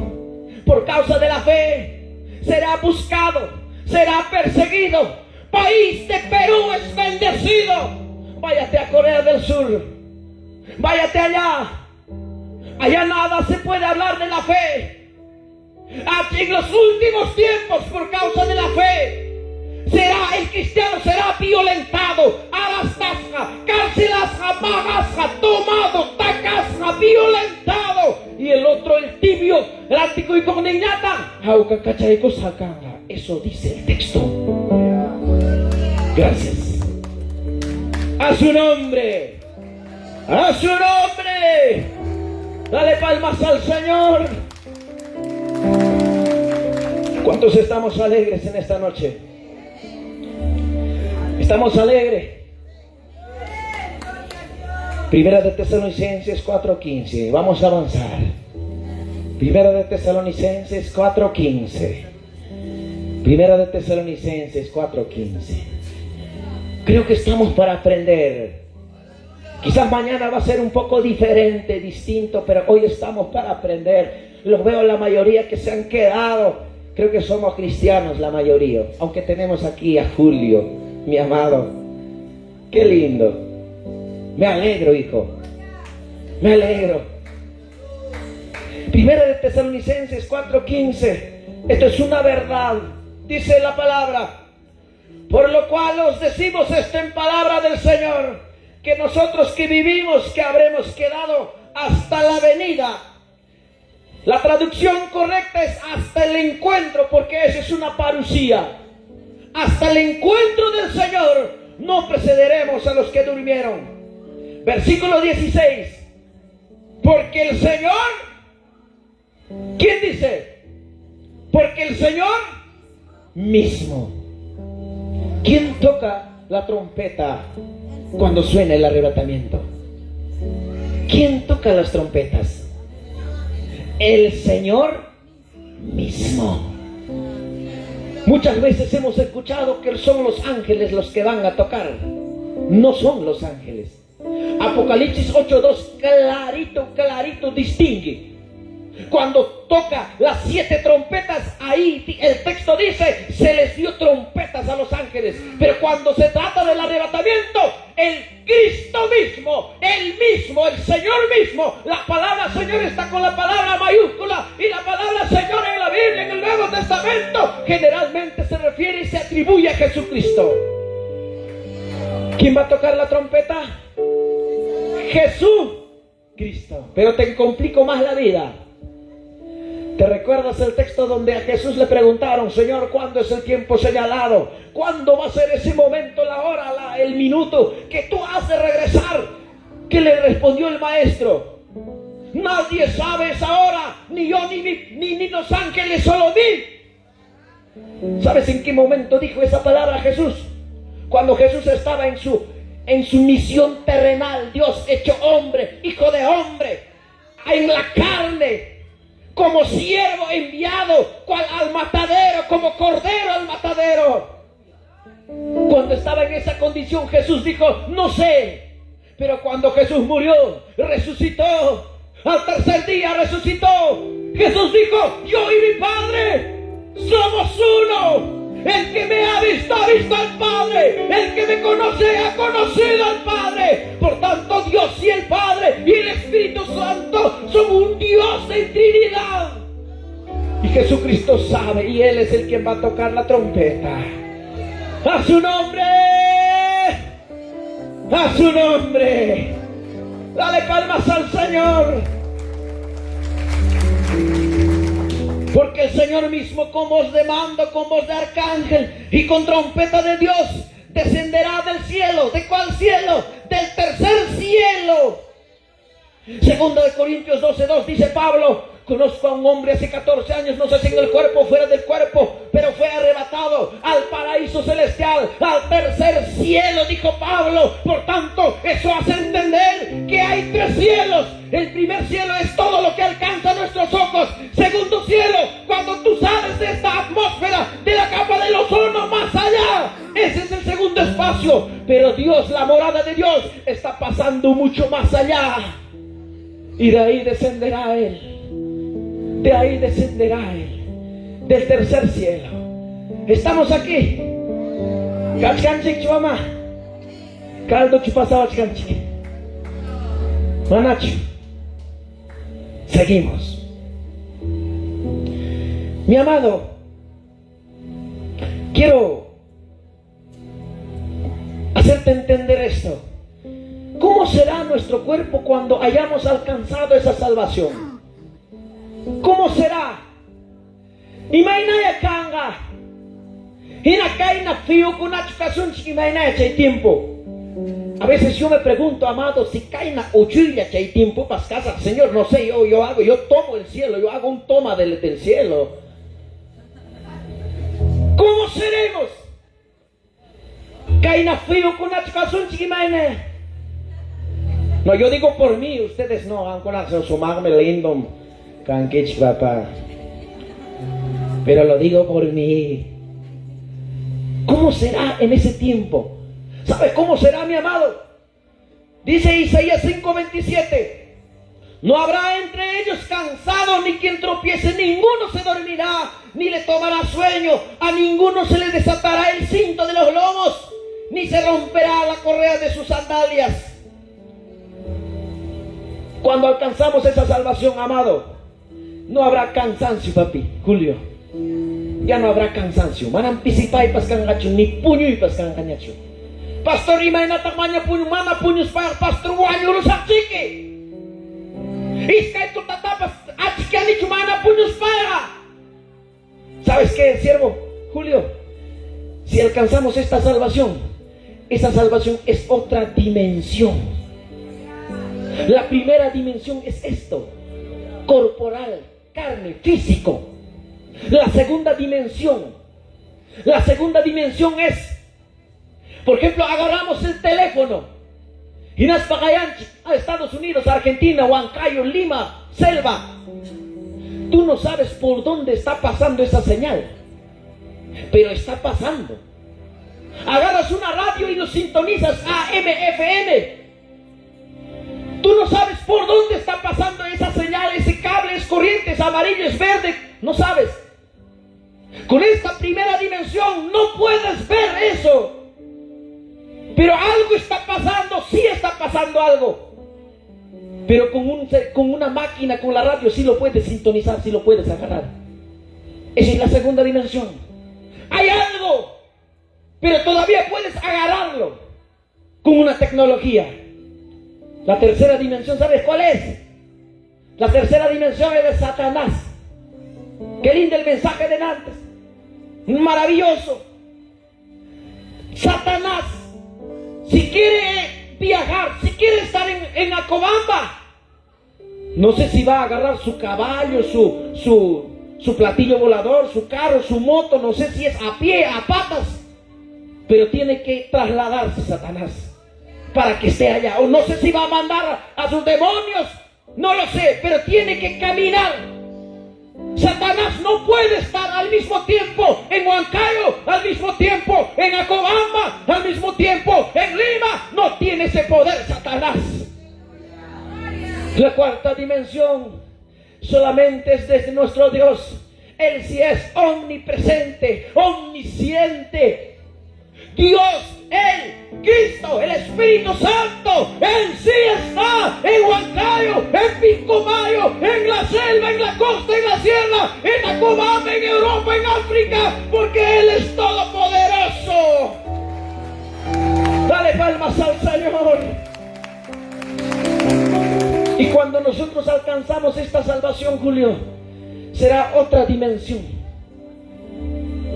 [SPEAKER 6] por causa de la fe, será buscado, será perseguido. País de Perú es bendecido. Váyate a Corea del Sur, váyate allá. Allá nada se puede hablar de la fe. Aquí en los últimos tiempos, por causa de la fe, el cristiano será violentado. Arastasja, cárcelasja, magasja, tomado, tacasja, violentado. Y el otro, el tibio, el ático y coniñata, jauca, cachaico, sacara. Eso dice el texto. Gracias. A su nombre. A su nombre. Dale palmas al Señor. ¿Cuántos estamos alegres en esta noche? ¿Estamos alegres? Primera de Tesalonicenses 4:15. Vamos a avanzar. Primera de Tesalonicenses 4:15. Primera de Tesalonicenses 4:15. Creo que estamos para aprender. Quizás mañana va a ser un poco diferente, distinto, pero hoy estamos para aprender. Los veo la mayoría que se han quedado. Creo que somos cristianos la mayoría, aunque tenemos aquí a Julio, mi amado. Qué lindo. Me alegro, hijo. Me alegro. Primera de Tesalonicenses 4:15. Esto es una verdad. Dice la palabra. Por lo cual os decimos esto en palabra del Señor, que nosotros que vivimos, que habremos quedado hasta la venida. La traducción correcta es hasta el encuentro, porque esa es una parusía. Hasta el encuentro del Señor no precederemos a los que durmieron. Versículo 16. Porque el Señor, ¿quién dice? Porque el Señor mismo. ¿Quién toca la trompeta cuando suena el arrebatamiento? ¿Quién toca las trompetas? El Señor mismo. Muchas veces hemos escuchado que son los ángeles los que van a tocar. No son los ángeles. Apocalipsis 8:2 clarito distingue. Cuando toca las 7 trompetas, ahí el texto dice, se les dio trompetas a los ángeles. Pero cuando se trata del arrebatamiento, el Cristo mismo, el Señor mismo, la palabra Señor está con la palabra mayúscula, y la palabra Señor en la Biblia, en el Nuevo Testamento, generalmente se refiere y se atribuye a Jesucristo. ¿Quién va a tocar la trompeta? Jesucristo. Pero te complico más la vida. ¿Te recuerdas el texto donde a Jesús le preguntaron, Señor, ¿cuándo es el tiempo señalado? ¿Cuándo va a ser ese momento, la hora, el minuto que tú has de regresar? ¿Qué le respondió el maestro? Nadie sabe esa hora, ni yo, ni los ángeles, solo mí. ¿Sabes en qué momento dijo esa palabra Jesús? Cuando Jesús estaba en su misión terrenal, Dios hecho hombre, hijo de hombre, en la carne, como siervo enviado al matadero, como cordero al matadero. Cuando estaba en esa condición, Jesús dijo, no sé. Pero cuando Jesús murió, resucitó, al tercer día resucitó, Jesús dijo, yo y mi Padre somos uno. El que me ha visto al Padre. El que me conoce ha conocido al Padre. Por tanto, Dios y el Padre y el Espíritu Santo son un Dios en Trinidad. Y Jesucristo sabe, y Él es el que va a tocar la trompeta. ¡A su nombre! ¡A su nombre! Dale palmas al Señor. Porque el Señor mismo, con voz de mando, con voz de arcángel y con trompeta de Dios, descenderá del cielo. ¿De cuál cielo? Del tercer cielo. Segunda de Corintios 12:2 dice Pablo, conozco a un hombre hace 14 años, no sé si en el cuerpo o fuera del cuerpo, pero fue arrebatado al paraíso celestial, al tercer cielo, dijo Pablo. Por tanto, eso hace entender que hay 3 cielos. El primer cielo es todo lo que alcanza nuestros ojos. Segundo cielo, cuando tú sales de esta atmósfera, de la capa del ozono más allá, ese es el segundo espacio. Pero Dios Dios, la morada de Dios, está pasando mucho más allá. Y de ahí descenderá Él. De ahí descenderá Él. Del tercer cielo. Estamos aquí. Kachkanchik chuama. Caldo chupasaba chkanchik. Manacho. Seguimos. Mi amado, quiero hacerte entender esto. ¿Cómo será nuestro cuerpo cuando hayamos alcanzado esa salvación? ¿Cómo será? Imainaya kanga. Hinakaina fío kunachkasun imainaya chay tiempo. A veces yo me pregunto, amado, si caina uchuilla chay tiempo pas casa, Señor, no sé, yo tomo el cielo, yo hago un toma del cielo. ¿Cómo seremos? Caina fío kunachkasun imainaya. No, yo digo por mí, ustedes no, han conocido su magme lindo, canquich papá. Pero lo digo por mí. ¿Cómo será en ese tiempo? ¿Sabe cómo será, mi amado? Dice Isaías 5:27. No habrá entre ellos cansado ni quien tropiece, ninguno se dormirá, ni le tomará sueño, a ninguno se le desatará el cinto de los lomos, ni se romperá la correa de sus sandalias. Cuando alcanzamos esa salvación, amado, no habrá cansancio, papi, Julio. Ya no habrá cansancio. Manam pisipay paskangacho, ni puño y paskangañacho. Pastor Imaina tamaña puño, mana puños para pastor guaño, los achique. Iskay tu tatapas, achique mana puños para. ¿Sabes qué, siervo? Julio, si alcanzamos esta salvación, esa salvación es otra dimensión. La primera dimensión es esto, corporal, carne, físico. La segunda dimensión es, por ejemplo, agarramos el teléfono y nos pagayan a Estados Unidos, Argentina, Huancayo, Lima, Selva. Tú no sabes por dónde está pasando esa señal, pero está pasando. Agarras una radio y lo sintonizas AM, FM. Tú no sabes por dónde está pasando esa señal, ese cable, es corriente, es amarillo, es verde, no sabes. Con esta primera dimensión no puedes ver eso. Pero algo está pasando, sí está pasando algo. Pero con una máquina, con la radio, sí lo puedes sintonizar, sí lo puedes agarrar. Esa es la segunda dimensión. Hay algo, pero todavía puedes agarrarlo con una tecnología. La tercera dimensión, ¿sabes cuál es? La tercera dimensión es de Satanás. Qué lindo el mensaje de antes. Maravilloso. Satanás, si quiere viajar, si quiere estar en Acobamba, no sé si va a agarrar su caballo, su platillo volador, su carro, su moto, no sé si es a pie, a patas, pero tiene que trasladarse Satanás para que esté allá. O no sé si va a mandar a sus demonios, no lo sé, pero tiene que caminar. Satanás no puede estar al mismo tiempo en Huancayo, al mismo tiempo en Acobamba, al mismo tiempo en Lima. No tiene ese poder Satanás. La cuarta dimensión solamente es desde nuestro Dios. Él sí es omnipresente, omnisciente. Dios, Él, Cristo, el Espíritu Santo, Él sí está en Huancayo, en Pilcomayo, en la selva, en la costa, en la sierra, en Acobamba, en Europa, en África, porque Él es todopoderoso. Dale palmas al Señor. Y cuando nosotros alcanzamos esta salvación, Julio, será otra dimensión.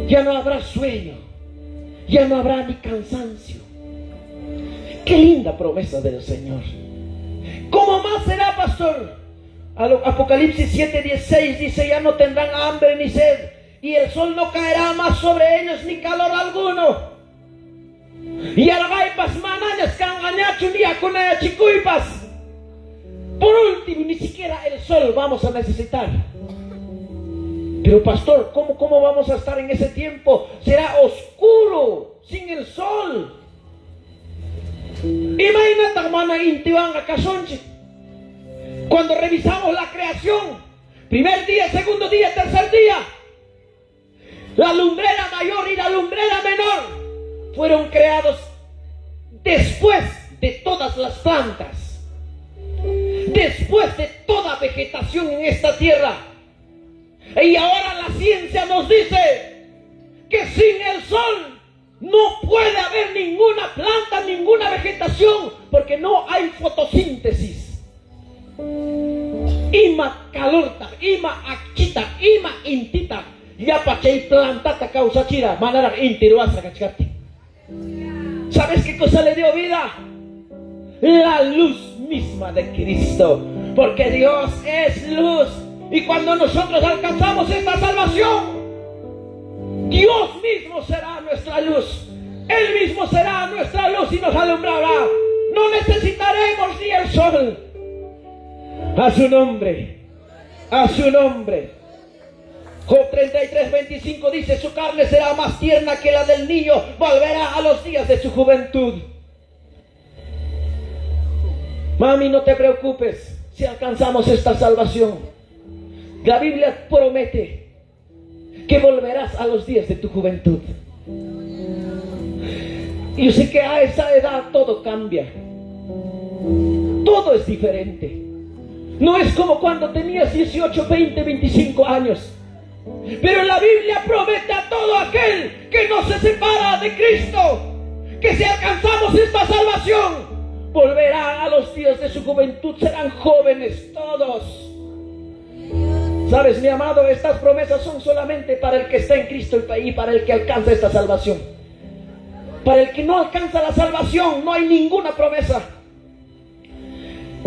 [SPEAKER 6] Ya no habrá sueño. Ya no habrá ni cansancio. Qué linda promesa del Señor. ¿Cómo más será, pastor? Apocalipsis 7:16 dice: ya no tendrán hambre ni sed, y el sol no caerá más sobre ellos, ni calor alguno. Y algaipas manañas cangañachu ni acunayachicuipas. Por último, ni siquiera el sol vamos a necesitar. Pero pastor, ¿cómo vamos a estar en ese tiempo? Será oscuro, sin el sol. Imagínate, hermana, intiwan akasonche. Cuando revisamos la creación, primer día, segundo día, tercer día, la lumbrera mayor y la lumbrera menor fueron creados después de todas las plantas, después de toda vegetación en esta tierra. Y ahora la ciencia nos dice que sin el sol no puede haber ninguna planta, ninguna vegetación, porque no hay fotosíntesis. Ima calorta, ima akita, ima intita, ya pachay plantata causa chira, manara intiruasa cachcati. ¿Sabes qué cosa le dio vida? La luz misma de Cristo, porque Dios es luz. Y cuando nosotros alcanzamos esta salvación, Dios mismo será nuestra luz. Él mismo será nuestra luz y nos alumbrará. No necesitaremos ni el sol. A su nombre, a su nombre. Job 33:25 dice: su carne será más tierna que la del niño, volverá a los días de su juventud. Mami, no te preocupes si alcanzamos esta salvación. La Biblia promete que volverás a los días de tu juventud. Y yo sé que a esa edad todo cambia. Todo es diferente. No es como cuando tenías 18, 20, 25 años. Pero la Biblia promete a todo aquel que no se separa de Cristo, que si alcanzamos esta salvación, volverá a los días de su juventud, serán jóvenes todos. Sabes, mi amado, estas promesas son solamente para el que está en Cristo y para el que alcanza esta salvación. Para el que no alcanza la salvación, no hay ninguna promesa.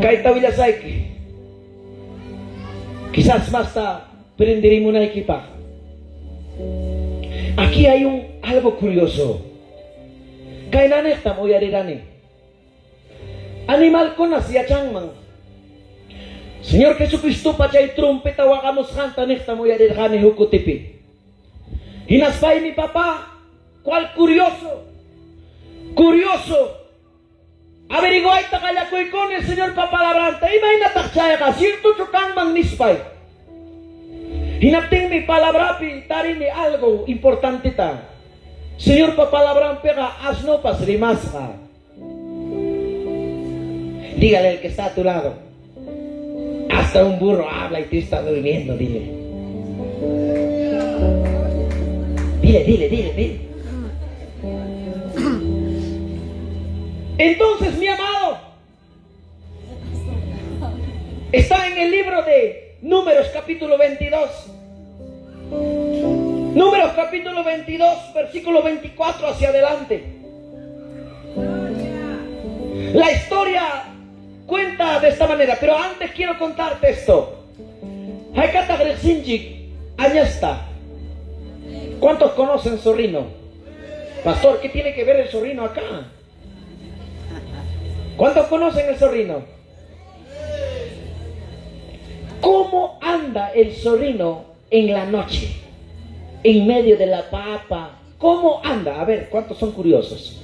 [SPEAKER 6] Kaita Villasaiki. Quizás basta prenderim una equipa. Aquí hay algo curioso. Kainan esta muy arirani. Animal con hacia changman. Señor Jesucristo, pachay trompeta wagamos cantan esta muy arirani hukutipi. Hinaspay mi papá, cuál curioso. Curioso. Averiguay takalakoy con el Señor papalabranta. Imagínate chayaka, cierto chukang magnispay. Hinapting mi palabrapi, tarini algo importante ta. Señor papalabran pega, asno pas rimasca. Dígale al que está a tu lado. Hasta un burro habla y te está durmiendo, dile. Dile. Entonces, mi amado, está en el libro de Números capítulo 22. Números capítulo 22, versículo 24 hacia adelante. La historia cuenta de esta manera, pero antes quiero contarte esto. Haikata Gresinjik, Añasta. ¿Cuántos conocen Zorrino? Pastor, ¿qué tiene que ver el Zorrino acá? ¿Cuántos conocen el Zorrino? ¿Cómo anda el Zorrino en la noche? En medio de la papa. ¿Cómo anda? A ver, ¿cuántos son curiosos?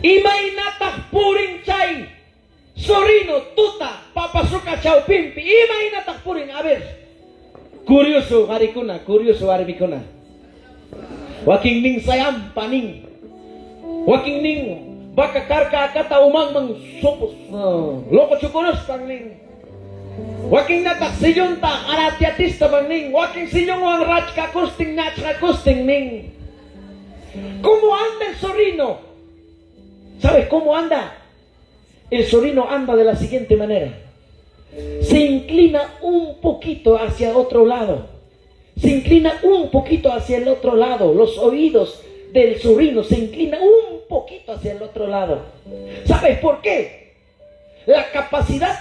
[SPEAKER 6] Imagínate purin chay. Zorrino, tuta, papasuka chaupimpi. Imagínate purin. A ver. Curioso, harikuna. Curioso, haribikuna. Waking ning sayam paning. Waking ning. Baka karka kata umang mang sopos loko chukonos pangling. Waking natak siyunta aratiatista pangling. Waking sinyong ang rachka kusting nachka kusting ning. ¿Cómo anda el Zorrino? ¿Sabes cómo anda? El Zorrino anda de la siguiente manera. Se inclina un poquito hacia otro lado. Se inclina un poquito hacia el otro lado. Los oídos del Zorrino se inclina un poquito hacia el otro lado. ¿Sabes por qué? La capacidad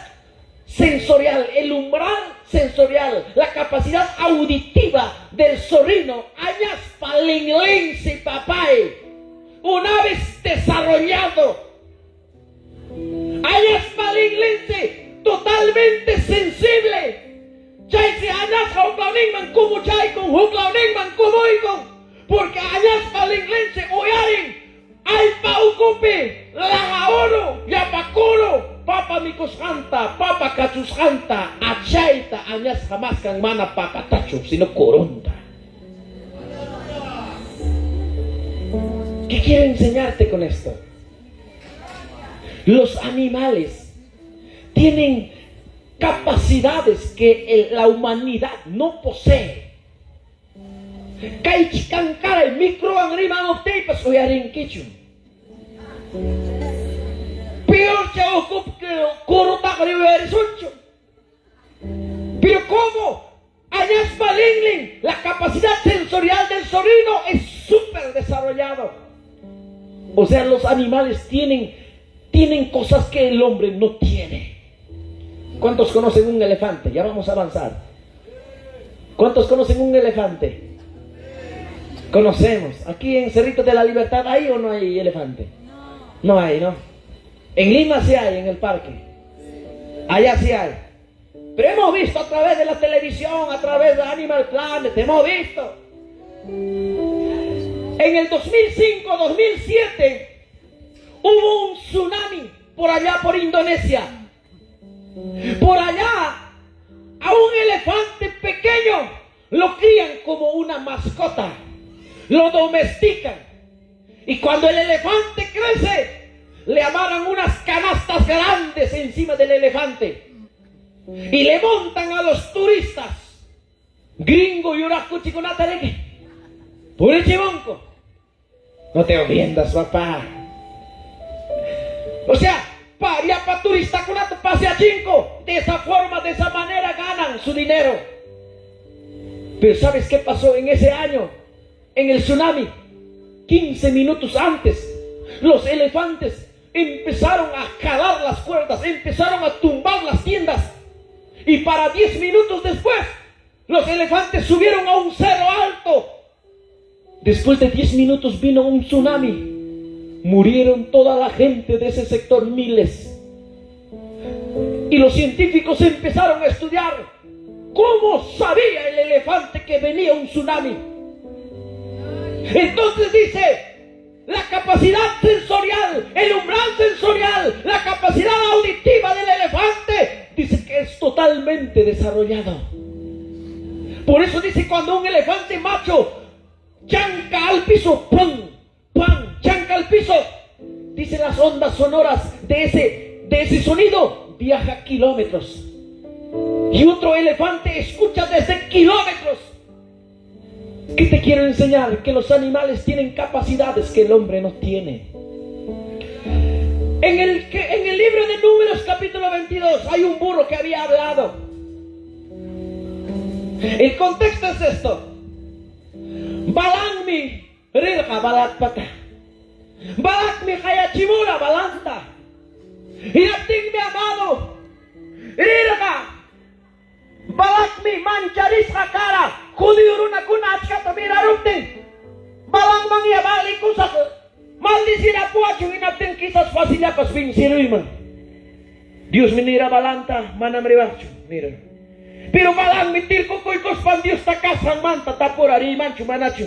[SPEAKER 6] sensorial, el umbral sensorial, la capacidad auditiva del Zorrino, añas palinglense papay, una vez desarrollado, añas palinglense, totalmente sensible. Chay si añas hauklauningman como chay con hauklauningman como ikon. Porque allá palinglense oyarin
[SPEAKER 8] Ay paukupi, langaolo, yapakuro, papa mikushanta, papa kachushanta, achaita, anyas jamás kang mana papatacho, sino coronta. ¿Qué quiero enseñarte con esto? Los animales tienen capacidades que la humanidad no posee. Kaichikankara el micro angrima otepas o yarinkichu. Peor que ocup que corota riversucho. Pero ¿cómo? Añas Balingling, la capacidad sensorial del sorino es súper desarrollado. O sea, los animales tienen cosas que el hombre no tiene. ¿Cuántos conocen un elefante? Ya vamos a avanzar. ¿Cuántos conocen un elefante? Conocemos. Aquí en Cerrito de la Libertad, ¿hay o no hay elefante? No hay, ¿no? En Lima sí hay, en el parque. Allá sí hay. Pero hemos visto a través de la televisión, a través de Animal Planet, hemos visto. En el 2005-2007 hubo un tsunami por allá por Indonesia. Por allá a un elefante pequeño lo crían como una mascota, lo domestican, y cuando el elefante crece le amarran unas canastas grandes encima del elefante y le montan a los turistas gringo y uracuchi con atareque purichibonco. No te ofendas, papá. O sea, para turista con pase a 5. De esa forma, de esa manera ganan su dinero. Pero ¿sabes qué pasó en ese año? En el tsunami, 15 minutos antes, los elefantes empezaron a jalar las cuerdas, empezaron a tumbar las tiendas. Y para 10 minutos después, los elefantes subieron a un cerro alto. Después de 10 minutos vino un tsunami. Murieron toda la gente de ese sector, miles. Y los científicos empezaron a estudiar cómo sabía el elefante que venía un tsunami. Entonces dice, la capacidad sensorial, el umbral sensorial, la capacidad auditiva del elefante, dice que es totalmente desarrollado. Por eso dice, cuando un elefante macho chanca al piso, ¡pum! ¡Pam! Chanca al piso, dice, las ondas sonoras de ese sonido viaja kilómetros. Y otro elefante escucha desde kilómetros. ¿Qué te quiero enseñar? Que los animales tienen capacidades que el hombre no tiene. En el libro de Números capítulo 22 hay un burro que había hablado. El contexto es esto. Balangmi rirka balatpata. Balakmi hayachimura balanta. Hirating mi amado. Rirka. Balakmi mancharis hakara. Kudiuruna kunachka tabiraruptin. Balang mangya balikusak. Maldicina puacho inaptin quizás faciliapas vinciruiman. Dios minira balanta manamribacho. Mira. Pero balang mitir kukuykos pan Dios takasan manta tapurari manchu manachu.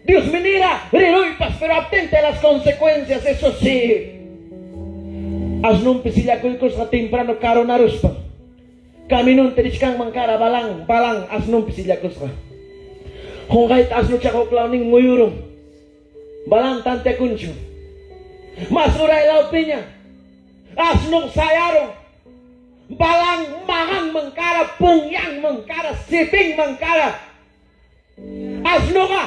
[SPEAKER 8] Dios minira riruipas, pero atente a las consecuencias, eso sí. Asnum pisillakuykus a temprano karonaruspa. Kaminon terichkang mangkara balang asnum pisillakuspa. Hongkait asnu chakok launing nguyurung. Balang tante kuncho. Masuray laut pinya. Asnung sayarong. Balang mahang mangkara, pungyang mangkara, siping mangkara. Asno ka,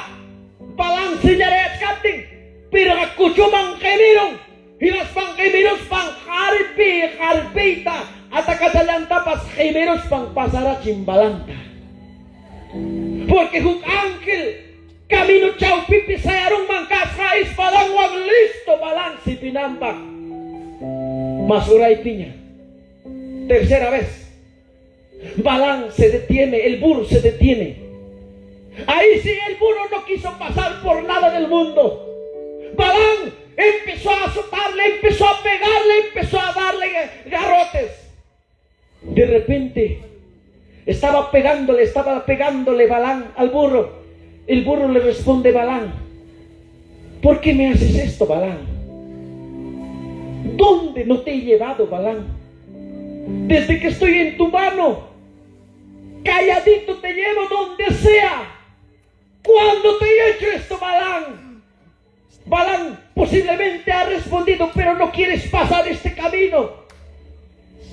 [SPEAKER 8] balang sinyaret kapting, pira kuchumang kemirong, hilas pang kemiros pang harpita, at akatalanta pas kemiros pang pasara chimbalanta. Porque huk angkel, camino chau pipi sayarong mangkas rais balang wag listo balang si pinampak. Masuray pinya. Tercera vez, Balán se detiene, el burro se detiene. Ahí sí el burro no quiso pasar por nada del mundo. Balán empezó a azotarle, empezó a pegarle, empezó a darle garrotes. De repente, estaba pegándole Balán al burro. El burro le responde, Balán, ¿por qué me haces esto, Balaam? ¿Dónde no te he llevado, Balaam? Desde que estoy en tu mano, calladito te llevo donde sea. ¿Cuándo te he hecho esto, Balaam? Balaam posiblemente ha respondido, pero no quieres pasar este camino.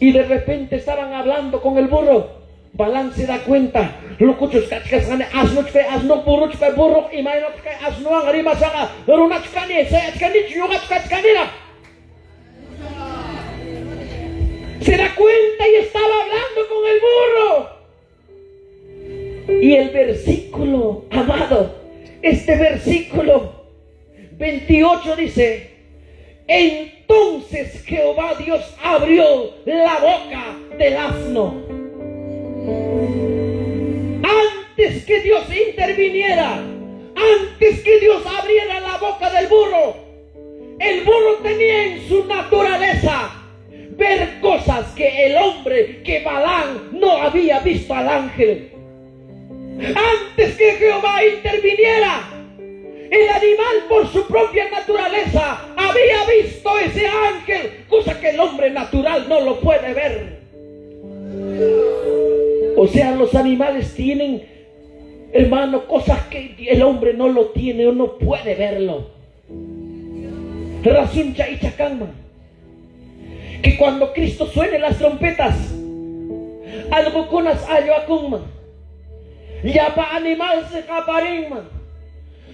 [SPEAKER 8] Y de repente estaban hablando con el burro. Balaam se da cuenta. Se da cuenta y estaba hablando con el burro. Y el versículo, amado, este versículo 28 dice: entonces Jehová Dios abrió la boca del asno. Antes que Dios interviniera, antes que Dios abriera la boca del burro, el burro tenía en su naturaleza ver cosas que el hombre, que Balaam, no había visto al ángel. Antes que Jehová interviniera, el animal por su propia naturaleza había visto ese ángel, cosa que el hombre natural no lo puede ver. O sea, los animales tienen, hermano, cosas que el hombre no lo tiene o no puede verlo. Rasuncha y chacama, que cuando Cristo suene las trompetas, algo kunas ayo akuma, ya pa animal se caparinman,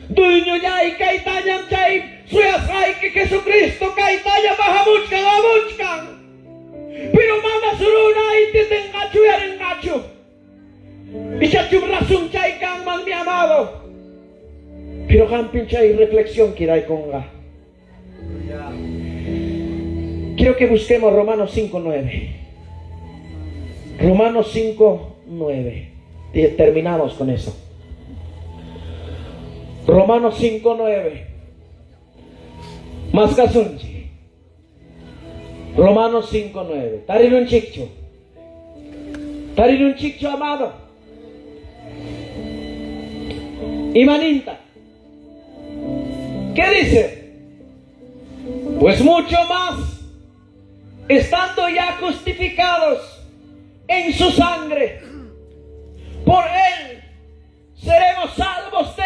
[SPEAKER 8] duño ya y kaitayam chay, suyas ay que Jesucristo kaitaya bajamuchkan. Pero mama suruna y te tengachu y arengachu. Y chachum rasun chay kang man mi amado. Pero campin chay reflexión kiray conga. Quiero que busquemos Romanos 5:9. Romanos 5:9. Terminamos con eso. Romanos 5:9. Más casunchi. Romanos 5:9. Tarilun chikcho. Tarilun chikcho, amado. Imaninta. ¿Qué dice? Pues mucho más, estando ya justificados en su sangre, por él seremos salvos de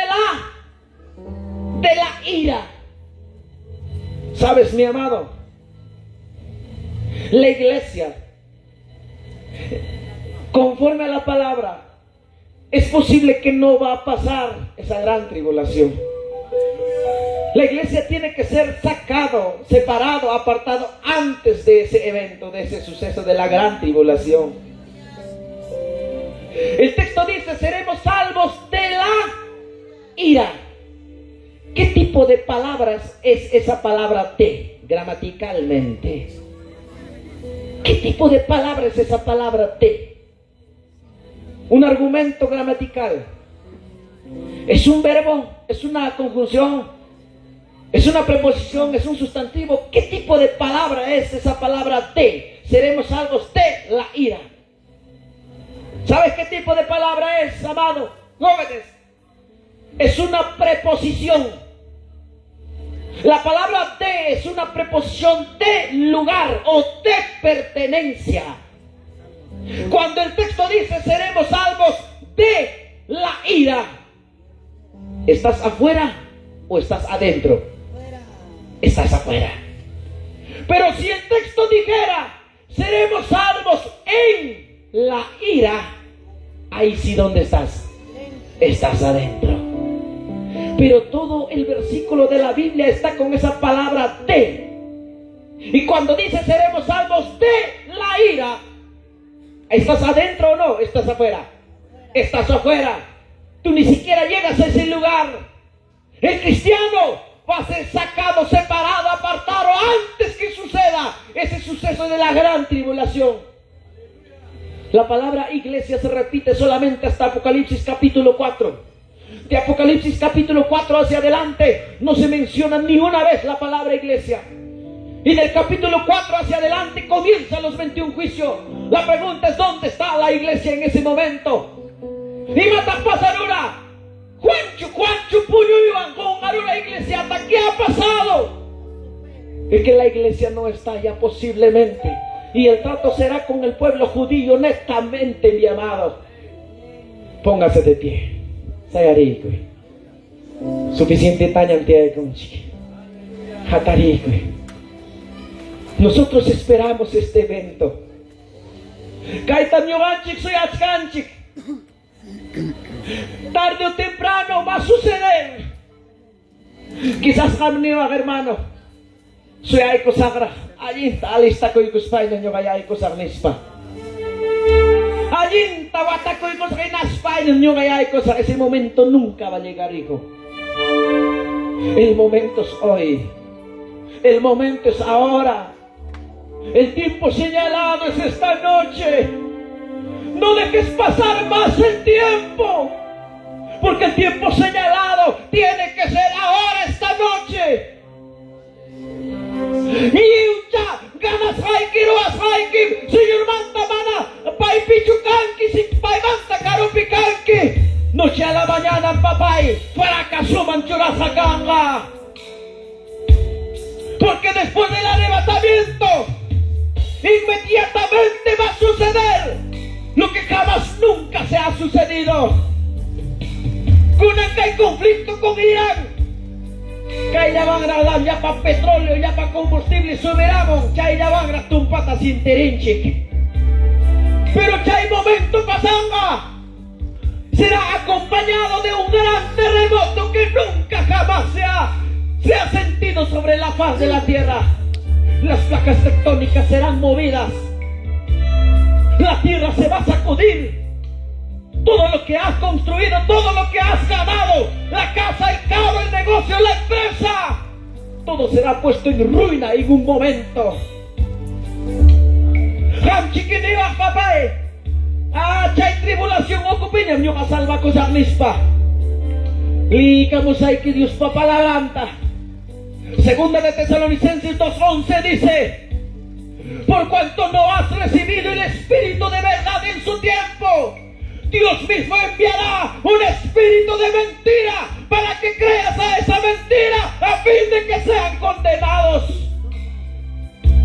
[SPEAKER 8] la ira. ¿Sabes, mi amado? La iglesia, conforme a la palabra, es posible que no va a pasar esa gran tribulación. La iglesia tiene que ser sacado, separado, apartado antes de ese evento, de ese suceso de la gran tribulación. El texto dice: seremos salvos de la ira. ¿Qué tipo de palabras es esa palabra de, gramaticalmente? ¿Qué tipo de palabra es esa palabra de? Un argumento gramatical. ¿Es un verbo? ¿Es una conjunción? ¿Es una preposición? ¿Es un sustantivo? ¿Qué tipo de palabra es esa palabra de? Seremos salvos de la ira. ¿Sabes qué tipo de palabra es, amado? Jóvenes. Es una preposición. La palabra de es una preposición de lugar o de pertenencia. Cuando el texto dice seremos salvos de la ira, ¿estás afuera o estás adentro? Estás afuera. Pero si el texto dijera seremos salvos en la ira, ahí sí, ¿dónde estás? Estás adentro. Pero todo el versículo de la Biblia está con esa palabra de. Y cuando dice seremos salvos de la ira, ¿estás adentro o no? ¿Estás afuera? Estás afuera. Tú ni siquiera llegas a ese lugar. El cristiano va a ser sacado, separado, apartado antes que suceda ese suceso de la gran tribulación. La palabra iglesia se repite solamente hasta Apocalipsis capítulo 4. De Apocalipsis capítulo 4 hacia adelante no se menciona ni una vez la palabra iglesia. Y del capítulo 4 hacia adelante comienzan los 21 juicios. La pregunta es: ¿dónde está la iglesia en ese momento? Y mata pasarura. Juancho Puñuiban con la iglesia, ¿qué ha pasado? Es que la iglesia no está ya posiblemente, y el trato será con el pueblo judío netamente, mi amado. Póngase de pie. Sayarico. Suficiente tañante con Hatarico. Nosotros esperamos este evento. Kaitan Yoganchik, soy Achkanchik. Tarde o temprano va a suceder. Quizás Hamneo, hermano. Soy Aiko Sagra. Allí está lista con Ikuspay no vaya Aiko Sarnispa. Allí Tawata con Ikuspay no vaya Aiko Sar. Ese momento nunca va a llegar, hijo. El momento es hoy. El momento es ahora. El tiempo señalado es esta noche. No dejes pasar más el tiempo, porque el tiempo señalado tiene que ser ahora, esta noche. Miucha, ganas haikiruas haiki, señor manda mana, pai pichukanki, si pai manta karupikanki. Noche a la mañana, papay, para casuman churasaganga. Porque después del arrebatamiento, inmediatamente va a suceder lo que jamás nunca se ha sucedido. Cuando hay conflicto con Irán, que ya van a dar ya para petróleo, ya para combustible, subiramos, ya van a tumpata sin terinche. Pero ya hay momento pasanga, será acompañado de un gran terremoto que nunca jamás se ha sentido sobre la faz de la tierra. Las placas tectónicas serán movidas. La tierra se va a sacudir. Todo lo que has construido, todo lo que has ganado, la casa, el carro, el negocio, la empresa, todo será puesto en ruina en un momento. Hay tribulación ocupiña, mi hoja salva cosa mispa. Lícamos ahí que Dios papá la lanta. Segunda de Tesalonicenses 2:11 dice: por cuanto no has recibido el Espíritu de verdad en su tiempo, Dios mismo enviará un espíritu de mentira para que creas a esa mentira a fin de que sean condenados.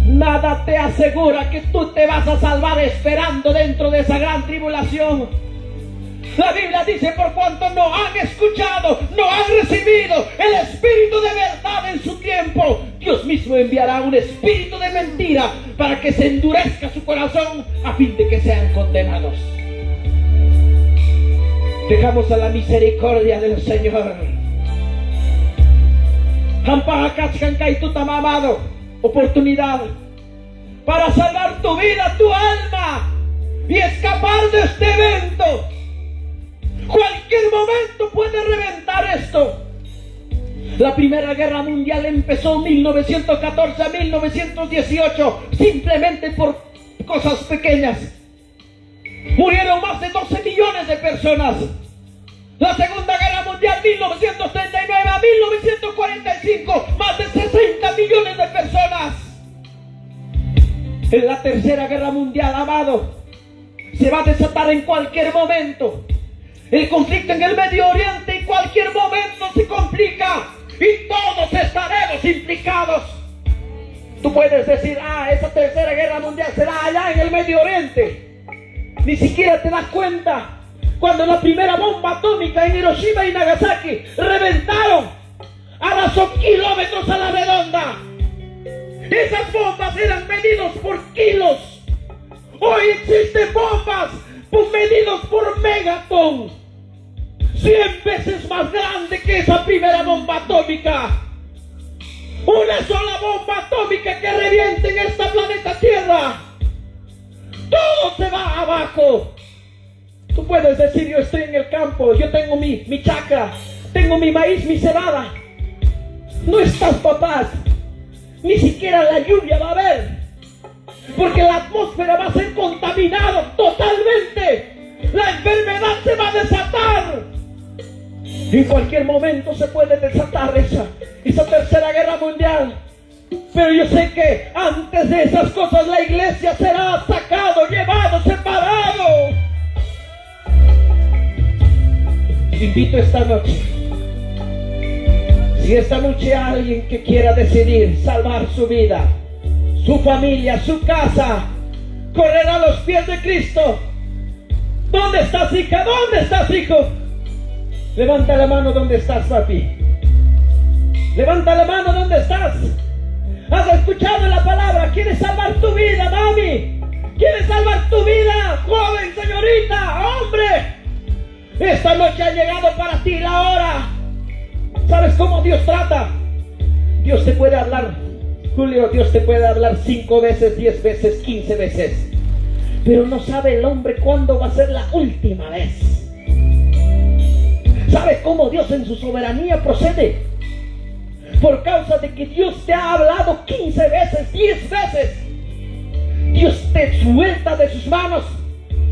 [SPEAKER 8] Nada te asegura que tú te vas a salvar esperando dentro de esa gran tribulación. La Biblia dice: por cuanto no han escuchado, no han recibido el Espíritu de verdad en su tiempo, Dios mismo enviará un espíritu de mentira para que se endurezca su corazón a fin de que sean condenados. Dejamos a la misericordia del Señor. Amado, oportunidad para salvar tu vida, tu alma y escapar de este evento. Cualquier momento puede reventar esto. La Primera Guerra Mundial empezó en 1914 a 1918, simplemente por cosas pequeñas. Murieron más de 12 millones de personas. La Segunda Guerra Mundial, 1939 a 1945, más de 60 millones de personas. En la Tercera Guerra Mundial, amado, se va a desatar en cualquier momento. El conflicto en el Medio Oriente en cualquier momento se complica y todos estaremos implicados. Tú puedes decir: esa Tercera Guerra Mundial será allá en el Medio Oriente. Ni siquiera te das cuenta cuando la primera bomba atómica en Hiroshima y Nagasaki reventaron, arrasó kilómetros a la redonda. Esas bombas eran medidos por kilos. Hoy existen bombas medidos por megatón. 100 veces más grande que esa primera bomba atómica. Una sola bomba atómica que reviente en esta planeta Tierra, todo se va abajo. Tú puedes decir: yo estoy en el campo, yo tengo mi chacra, tengo mi maíz, mi cebada. No estás, papás. Ni siquiera la lluvia va a haber, porque la atmósfera va a ser contaminada totalmente. La enfermedad se va a desatar. En cualquier momento se puede desatar esa Tercera Guerra Mundial. Pero yo sé que antes de esas cosas la iglesia será sacado, llevado, separado. invito esta noche, si esta noche hay alguien que quiera decidir salvar su vida, su familia, su casa, correr a los pies de Cristo. ¿Dónde estás, hija? ¿Dónde estás, hijo? Levanta la mano donde estás, papi. Levanta la mano donde estás. ¿Has escuchado la palabra? ¿Quieres salvar tu vida, mami? ¿Quieres salvar tu vida, joven, señorita, hombre? Esta noche ha llegado para ti la hora. ¿Sabes cómo Dios trata? Dios te puede hablar, Julio, Dios te puede hablar 5 veces, 10 veces, 15 veces. Pero no sabe el hombre cuándo va a ser la última vez. ¿Sabes cómo Dios en su soberanía procede? Por causa de que Dios te ha hablado 15 veces, 10 veces, Dios te suelta de sus manos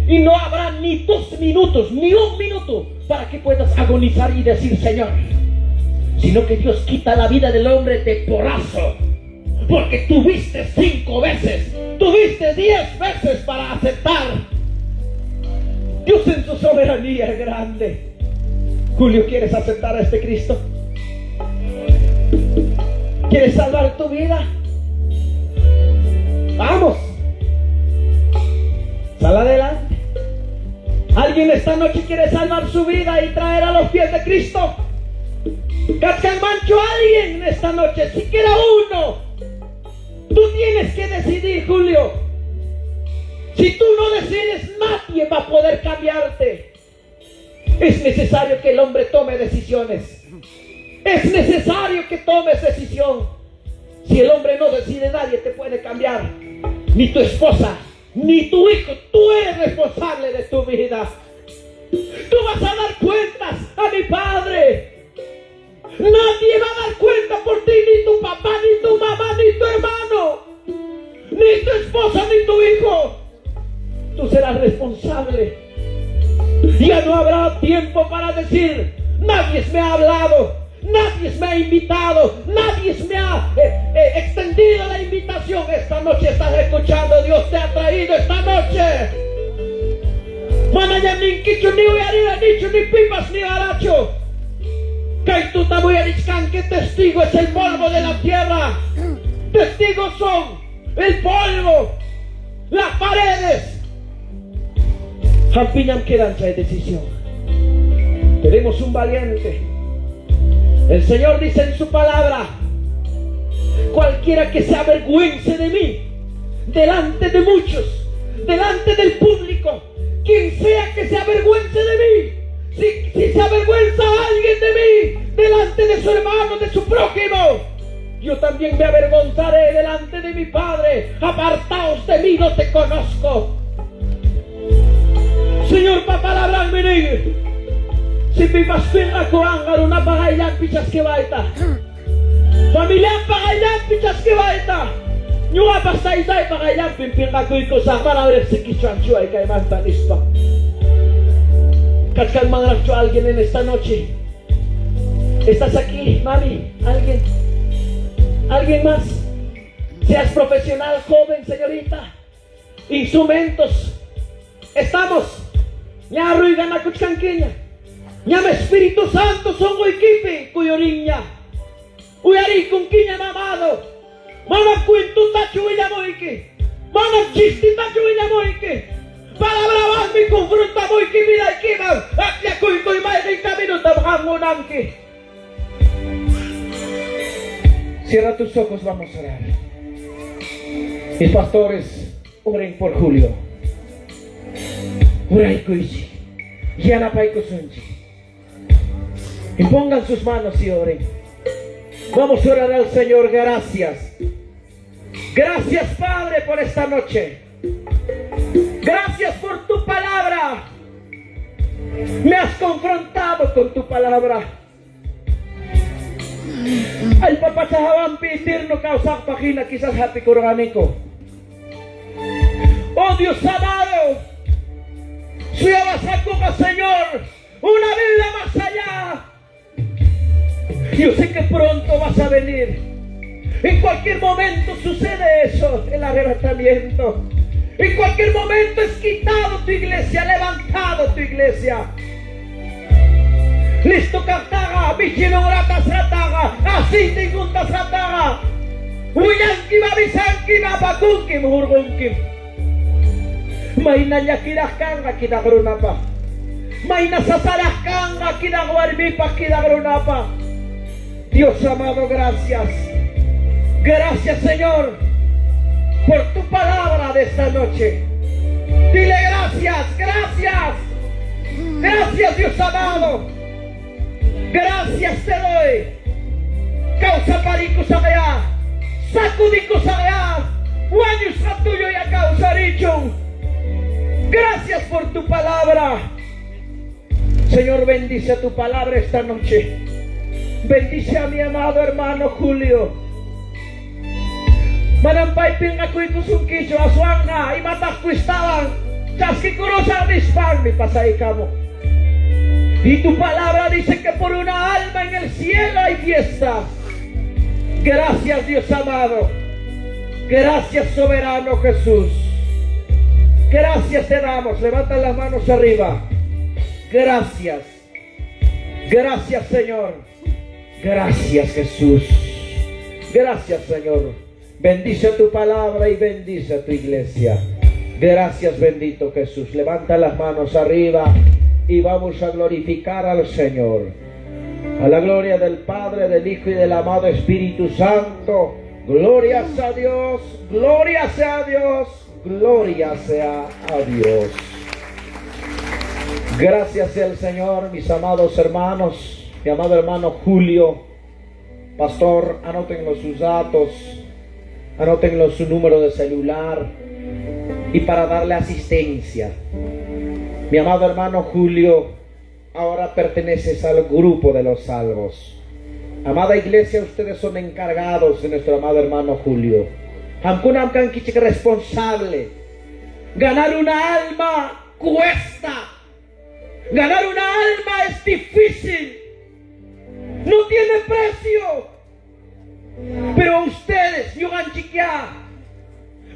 [SPEAKER 8] y no habrá ni 2 minutos, ni 1 minuto para que puedas agonizar y decir Señor, sino que Dios quita la vida del hombre de porrazo, porque tuviste 5 veces, tuviste 10 veces para aceptar. Dios en su soberanía es grande. Julio, ¿quieres aceptar a este Cristo? ¿Quieres salvar tu vida? Vamos, sal adelante. ¿Alguien esta noche quiere salvar su vida y traer a los pies de Cristo? Cachcamancho, alguien esta noche, siquiera uno. Tú tienes que decidir, Julio. Si tú no decides, nadie va a poder cambiarte. Es necesario que el hombre tome decisiones. Es necesario que tomes decisión. Si el hombre no decide, nadie te puede cambiar. Ni tu esposa, ni tu hijo. Tú eres responsable de tu vida. Tú vas a dar cuentas a mi Padre. Nadie va a dar cuenta por ti, ni tu papá, ni tu mamá, ni tu hermano, ni tu esposa, ni tu hijo. Tú serás responsable. Ya no habrá tiempo para decir, nadie me ha hablado, nadie me ha invitado, nadie me ha extendido la invitación. Esta noche estás escuchando, Dios te ha traído esta noche. Manaya ni quicho, ni uyarira, ni pipas, ni aracho. Que testigo es el polvo de la tierra. Testigos son el polvo, las paredes. Jampiñan quedanza de decisión. Tenemos un valiente. El Señor dice en su palabra: cualquiera que se avergüence de mí, delante de muchos, delante del público, quien sea que se avergüence de mí, si se avergüenza a alguien de mí, delante de su hermano, de su prójimo, yo también me avergonzaré delante de mi Padre. Apartaos de mí, no te conozco. Señor, palabra menigui. Si pipas pinga kuangar una pagayang pichas que baita. Familia pagayang pichas que baita. Nyua basta isay pagayang pimpinga kuiko sa para ver si kichuan chuay kay manta ispa. Kachkan mangrapcho alguien en esta noche. ¿Estás aquí, mami? ¿Alguien? ¿Alguien más? Seas profesional, joven, señorita. Instrumentos. Estamos. Ya ruigan a kuchkanquiña. Llama Espíritu Santo, son huiquipi, cuyo niña. Uyari con quiña mamado. Mama cuintuta chuilla moiki. Mama chistita chuilla moiki. Palabra más mi confronta moiki mira ikiman. Akya kuiko y mai rita minuta bhangunanki. Cierra tus ojos, vamos a orar. Mis pastores, oren por Julio. Oray kuichi. Yana paiko sunchi. Y pongan sus manos y oren. Vamos a orar al Señor. Gracias. Gracias, Padre, por esta noche. Gracias por tu palabra. Me has confrontado con tu palabra. Ay, papá, sahaban pitirno causa página quizás happy orgánico. Oh Dios amado, si vas a Señor, una vida más allá. Yo sé que pronto vas a venir. En cualquier momento sucede eso, el arrebatamiento. En cualquier momento es quitado tu iglesia, levantado tu iglesia. Listo kantaga, bichinong ratas rataga, asiting untas rataga. Uyanki babisanki babakunki muhurgunki. May nalyakilakan nga kinagrunapa. May nasasalahkan nga kinagwarbipa kinagrunapa. Dios amado, gracias. Gracias, Señor, por tu palabra de esta noche. Dile gracias, gracias. Gracias, Dios amado. Gracias te doy. Causa pariku sagaya. Sakudiku sagaya. Wanyus tuyo ya causa richung. Gracias por tu palabra. Señor, bendice tu palabra esta noche. Bendice a mi amado hermano Julio. Manampay pingakuy kusungkisyo aswang na imatak kuistawan. Chaski kurosa dispan mi pasay kamo. Y tu palabra dice que por una alma en el cielo hay fiesta. Gracias, Dios amado. Gracias, soberano Jesús. Gracias te damos. Levanta las manos arriba. Gracias. Gracias, Señor. Gracias, Jesús. Gracias, Señor. Bendice tu palabra y bendice tu iglesia. Gracias, bendito Jesús. Levanta las manos arriba y vamos a glorificar al Señor. A la gloria del Padre, del Hijo y del amado Espíritu Santo. Gloria sea a Dios. Gloria sea a Dios. Gloria sea a Dios. Gracias sea el Señor, mis amados hermanos. Mi amado hermano Julio, pastor, anótenlo sus datos, anótenlo su número de celular y para darle asistencia. Mi amado hermano Julio, ahora perteneces al grupo de los salvos. Amada iglesia, ustedes son encargados de nuestro amado hermano Julio. Hamkunam kan kichik responsable. Ganar una alma cuesta. Ganar una alma es difícil. No tiene precio. Pero ustedes, yugan chikia,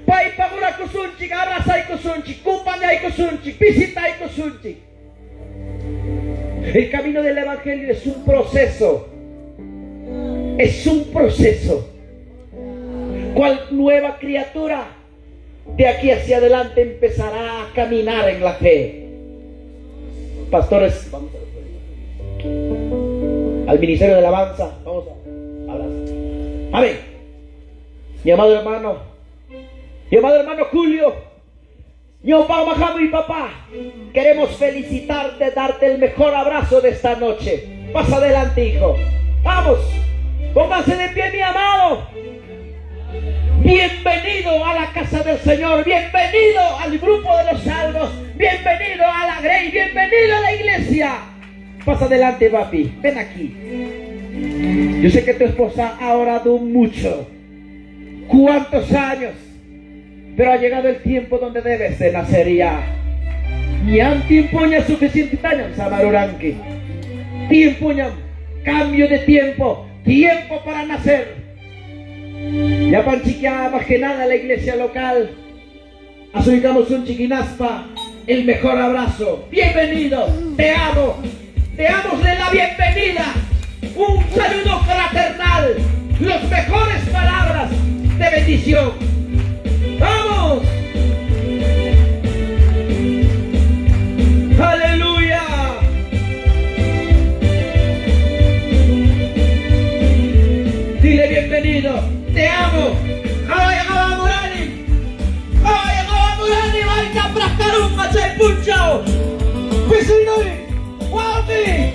[SPEAKER 8] pai pagura kusunchi, abrazai kusunchi, kumpanyai kusunchi, visitai kusunchi. El camino del evangelio es un proceso. Es un proceso. Cual nueva criatura de aquí hacia adelante empezará a caminar en la fe. Pastores, vamos al ministerio de alabanza. Vamos a hablar. Amén. Mi amado hermano Julio, yo papá y papá, queremos felicitarte, darte el mejor abrazo de esta noche. Más adelante, hijo. Vamos, pónganse de pie, mi amado. Bienvenido a la casa del Señor, bienvenido al grupo de los salvos, bienvenido a la Grey, bienvenido a la iglesia. Pasa adelante, papi, ven aquí. Yo sé que tu esposa ha orado mucho. ¿Cuántos años? Pero ha llegado el tiempo donde debes de nacer ya. Ñam tiempo ña suficiente tañam samaruranki. Tiempo ñam, cambio de tiempo, tiempo para nacer. Ya panchiquia más que nada la iglesia local. Asubicamos un chiquinaspa, el mejor abrazo. Bienvenido, te amo. Te damosle la bienvenida. Un saludo fraternal. Las mejores palabras de bendición. ¡Vamos! ¡Aleluya! Dile bienvenido. Te amo. ¡Ay, Morani! ¡Ay, Morani! ¡Ay, Caprascarum! ¡Machay Punchao! ¡Pisinui! ¡Guauti!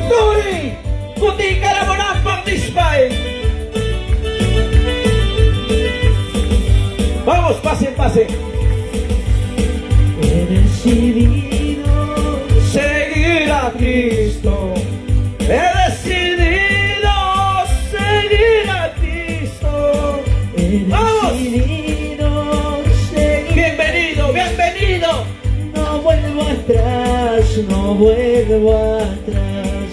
[SPEAKER 8] ¡Turi! ¡Puti Caramonán Partispai! Vamos, pasen, pasen.
[SPEAKER 2] He decidido
[SPEAKER 8] Seguir a Cristo. He decidido seguir a Cristo. ¡Vamos! Bienvenido, bienvenido.
[SPEAKER 2] No vuelvo atrás, no vuelvo atrás.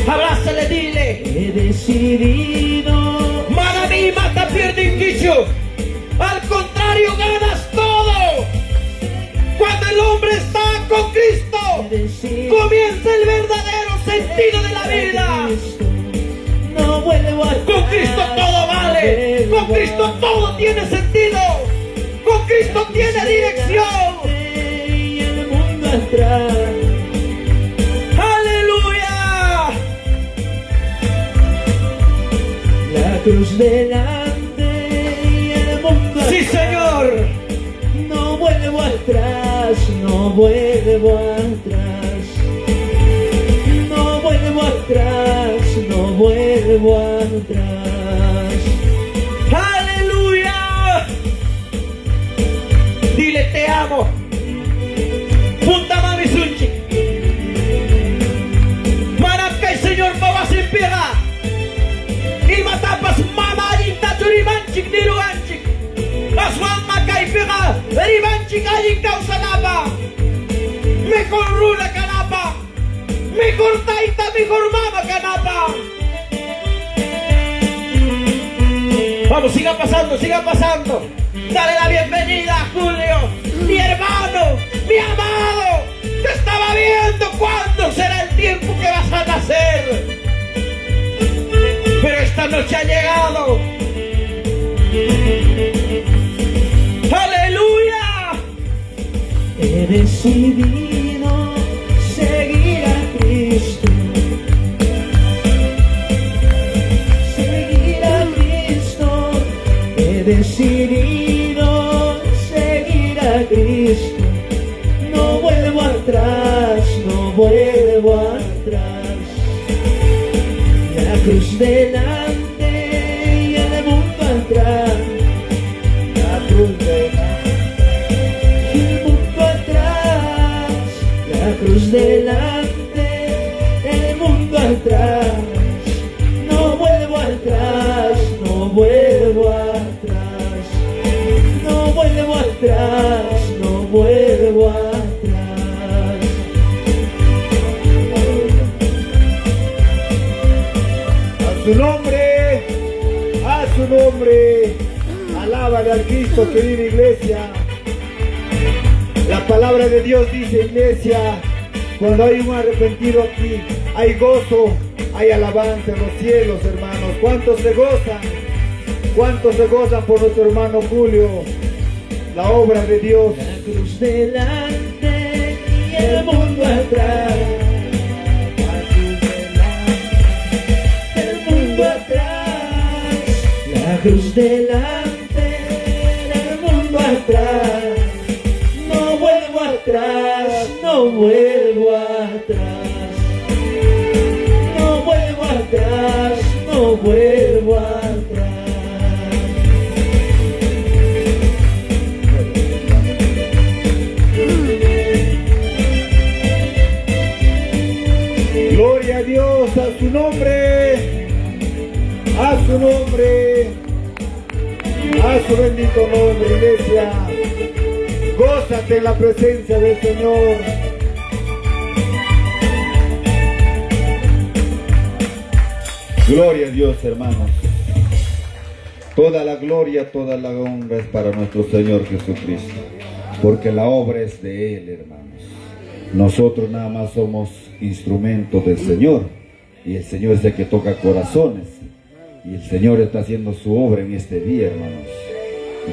[SPEAKER 8] Abrázale, dile.
[SPEAKER 2] He decidido.
[SPEAKER 8] Manami mata pierde quicho. Al contrario, ganas todo. Cuando el hombre está con Cristo, comienza el verdadero sentido de la vida.
[SPEAKER 2] No vuelvo atrás.
[SPEAKER 8] Con Cristo todo vale. Con Cristo todo tiene sentido. Con Cristo tiene dirección.
[SPEAKER 2] Y el mundo atrás.
[SPEAKER 8] ¡Aleluya!
[SPEAKER 2] La cruz delante y el mundo atrás.
[SPEAKER 8] ¡Sí, Señor!
[SPEAKER 2] No vuelvo atrás, no vuelvo atrás. No vuelvo atrás, no vuelvo atrás.
[SPEAKER 8] ¡Aleluya! Dile te amo. Punta mami sunchi. Maracay Señor babas sin pira. Y matapas mama inta turimanchik diruanchik. Aswan makay pira. Rimanchik ayin kausanapa. Mejor runa canapa. Mejor taita, mejor mama canapa. Vamos, siga pasando. Dale la bienvenida a Julio, mi hermano, mi amado. Te estaba viendo. ¿Cuándo será el tiempo que vas a nacer? Pero esta noche ha llegado. ¡Aleluya!
[SPEAKER 2] He decidido seguir a Cristo. Seguir a Cristo. He decidido seguir a Cristo. No vuelvo atrás, no vuelvo atrás. La cruz delante y el mundo atrás. La cruz delante y el mundo atrás. La cruz delante, el mundo atrás. No vuelvo atrás, no vuelvo atrás. No vuelvo atrás, no vuelvo atrás.
[SPEAKER 1] A su nombre, alábale al Cristo, querida iglesia. La palabra de Dios dice, iglesia, cuando hay un arrepentido aquí, hay gozo, hay alabanza en los cielos, hermanos. ¿Cuántos se gozan? ¿Cuántos se gozan por nuestro hermano Julio? La obra de Dios.
[SPEAKER 2] La cruz delante y el mundo atrás. La cruz delante, el mundo atrás. No vuelvo atrás, no vuelvo atrás. No vuelvo atrás, no vuelvo atrás.
[SPEAKER 1] Gloria a Dios, a su nombre, a su nombre, a su bendito nombre, iglesia. Gózate en la presencia del Señor. Gloria a Dios, hermanos. Toda la gloria, toda la honra es para nuestro Señor Jesucristo, porque la obra es de Él, hermanos. Nosotros nada más somos instrumentos del Señor, y el Señor es el que toca corazones, y el Señor está haciendo su obra en este día, hermanos.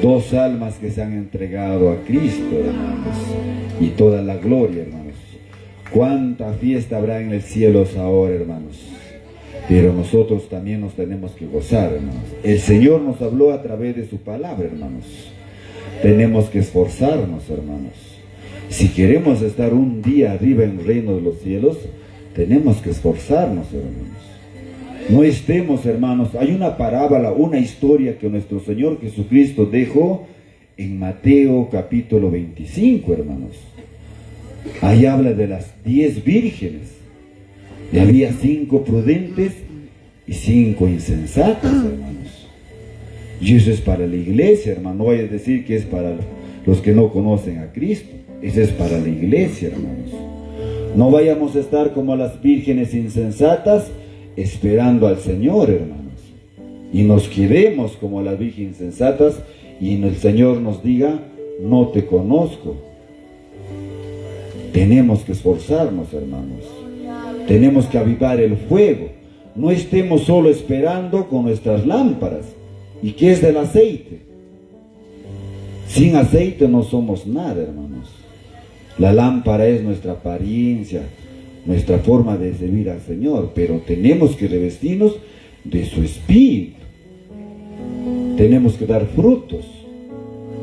[SPEAKER 1] 2 almas que se han entregado a Cristo, hermanos, y toda la gloria, hermanos. Cuánta fiesta habrá en el cielo ahora, hermanos, pero nosotros también nos tenemos que gozar, hermanos. El Señor nos habló a través de su palabra, hermanos. Tenemos que esforzarnos, hermanos. Si queremos estar un día arriba en el reino de los cielos, tenemos que esforzarnos, hermanos. No estemos, hermanos. Hay una parábola, una historia que nuestro Señor Jesucristo dejó en Mateo capítulo 25, hermanos. Ahí habla de las 10 vírgenes. Y había 5 prudentes y 5 insensatas, hermanos. Y eso es para la iglesia, hermano. No vaya a decir que es para los que no conocen a Cristo. Eso es para la iglesia, hermanos. No vayamos a estar como las vírgenes insensatas esperando al Señor, hermanos. Y nos quedemos como las vírgenes insensatas y el Señor nos diga, no te conozco. Tenemos que esforzarnos, hermanos. Tenemos que avivar el fuego. No estemos solo esperando con nuestras lámparas. ¿Y qué es del aceite? Sin aceite no somos nada, hermanos. La lámpara es nuestra apariencia, nuestra forma de servir al Señor, pero tenemos que revestirnos de su espíritu. Tenemos que dar frutos.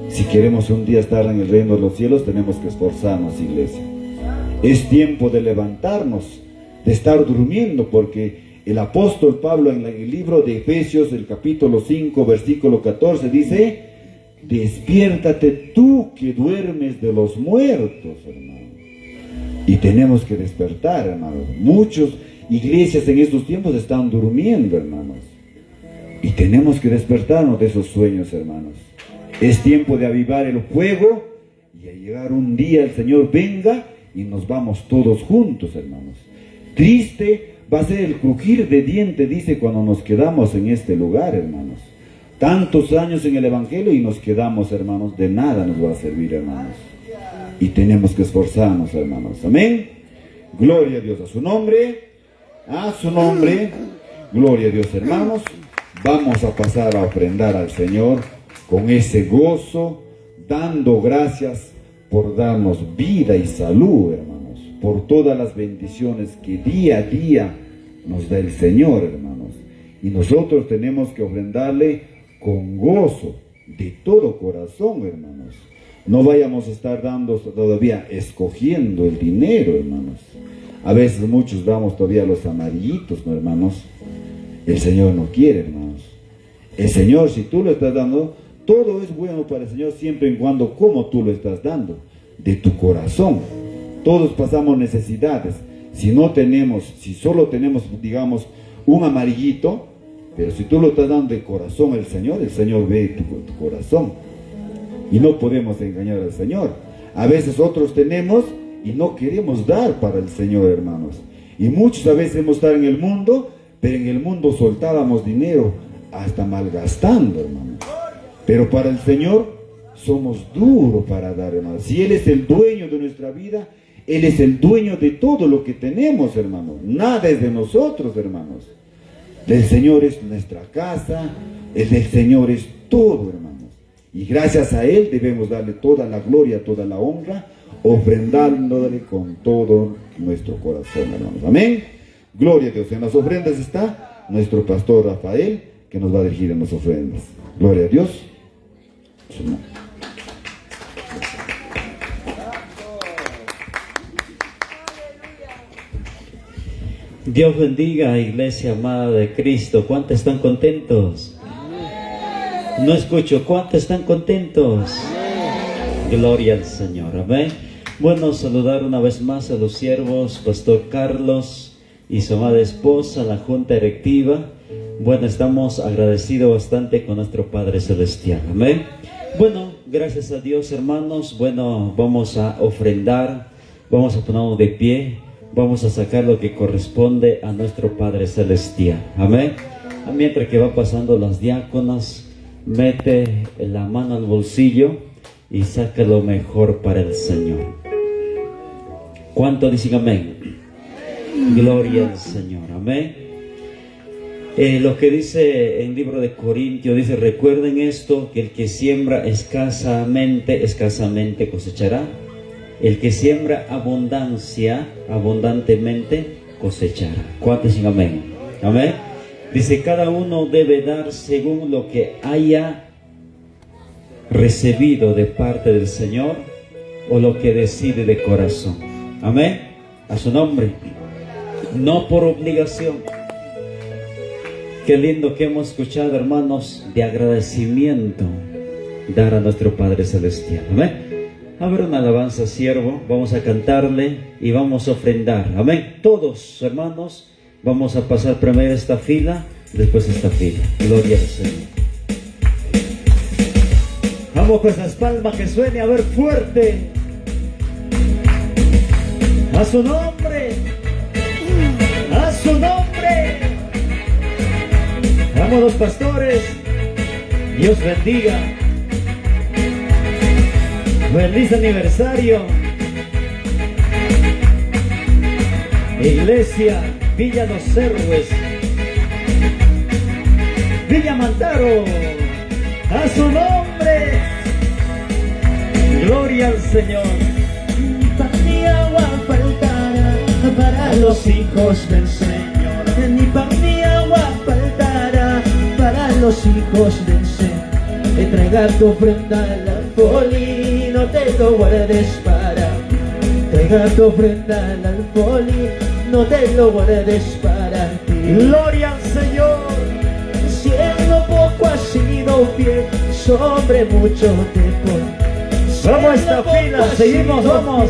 [SPEAKER 1] Si queremos un día estar en el reino de los cielos, tenemos que esforzarnos, iglesia. Es tiempo de levantarnos, de estar durmiendo, porque el apóstol Pablo en el libro de Efesios, el capítulo 5, versículo 14, dice: despiértate tú que duermes de los muertos, hermano. Y tenemos que despertar, hermanos. Muchas iglesias en estos tiempos están durmiendo, hermanos. Y tenemos que despertarnos de esos sueños, hermanos. Es tiempo de avivar el fuego, y a llegar un día el Señor venga y nos vamos todos juntos, hermanos. Triste va a ser el crujir de dientes, dice, cuando nos quedamos en este lugar, hermanos. Tantos años en el Evangelio y nos quedamos, hermanos, de nada nos va a servir, hermanos. Y tenemos que esforzarnos, hermanos. Amén. Gloria a Dios, a su nombre. A su nombre. Gloria a Dios, hermanos. Vamos a pasar a ofrendar al Señor con ese gozo, dando gracias por darnos vida y salud, hermanos, por todas las bendiciones que día a día nos da el Señor, hermanos. Y nosotros tenemos que ofrendarle con gozo, de todo corazón, hermanos. No vayamos a estar dando todavía, escogiendo el dinero, hermanos. A veces muchos damos todavía los amarillitos, ¿no, hermanos? El Señor no quiere, hermanos. El Señor, si tú lo estás dando, todo es bueno para el Señor siempre y cuando como tú lo estás dando, de tu corazón. Todos pasamos necesidades. Si solo tenemos, digamos, un amarillito, pero si tú lo estás dando de corazón al Señor, el Señor ve tu corazón. Y no podemos engañar al Señor. A veces otros tenemos y no queremos dar para el Señor, hermanos. Y muchos a veces hemos estado en el mundo, pero en el mundo soltábamos dinero hasta malgastando, hermanos. Pero para el Señor somos duros para dar, hermanos. Si Él es el dueño de nuestra vida, Él es el dueño de todo lo que tenemos, hermanos. Nada es de nosotros, hermanos. Del Señor es nuestra casa, el del Señor es todo, hermanos. Y gracias a Él debemos darle toda la gloria, toda la honra, ofrendándole con todo nuestro corazón, hermanos. Amén. Gloria a Dios. En las ofrendas está nuestro pastor Rafael, que nos va a dirigir en las ofrendas. Gloria a Dios.
[SPEAKER 5] Dios bendiga, iglesia amada de Cristo. ¿Cuántos están contentos? No escucho. ¿Cuántos están contentos? Gloria al Señor. Amén. Bueno, saludar una vez más a los siervos, Pastor Carlos y su amada esposa, la junta directiva. Bueno, estamos agradecidos bastante con nuestro Padre Celestial. Amén. Bueno, gracias a Dios, hermanos. Bueno, vamos a ofrendar, vamos a ponernos de pie, vamos a sacar lo que corresponde a nuestro Padre Celestial. Amén. Mientras que va pasando las diáconas, mete la mano al bolsillo y saca lo mejor para el Señor. ¿Cuánto dicen amén? Gloria al Señor. Amén. Lo que dice en el libro de Corintios, dice: recuerden esto, que el que siembra escasamente cosechará. El que siembra abundancia, abundantemente cosechará. ¿Cuántos dicen amén? Amén. Dice: cada uno debe dar según lo que haya recibido de parte del Señor, o lo que decide de corazón. Amén. A su nombre. No por obligación. Qué lindo que hemos escuchado, hermanos, de agradecimiento, dar a nuestro Padre Celestial. Amén. A ver, una alabanza, siervo. Vamos a cantarle y vamos a ofrendar. Amén. Todos, hermanos, vamos a pasar primero esta fila, después esta fila. Gloria al Señor. Vamos con esas palmas, que suene, a ver, fuerte. A su nombre. A su nombre. Vamos los pastores. Dios bendiga. Feliz aniversario. Iglesia Villa Los Héroes, Villa Mantaro, a su nombre, gloria al Señor.
[SPEAKER 2] Ni pan ni agua faltará para los hijos del Señor. Ni pan ni agua faltará para los hijos del Señor. Entrega tu ofrenda al alfolí y no te lo guardes para. Entrega tu ofrenda al alfolí, no te lo guardes para ti.
[SPEAKER 5] Gloria al Señor.
[SPEAKER 2] Siendo poco has sido fiel, sobre mucho te pondré.
[SPEAKER 5] Vamos a esta fila, seguimos, vamos.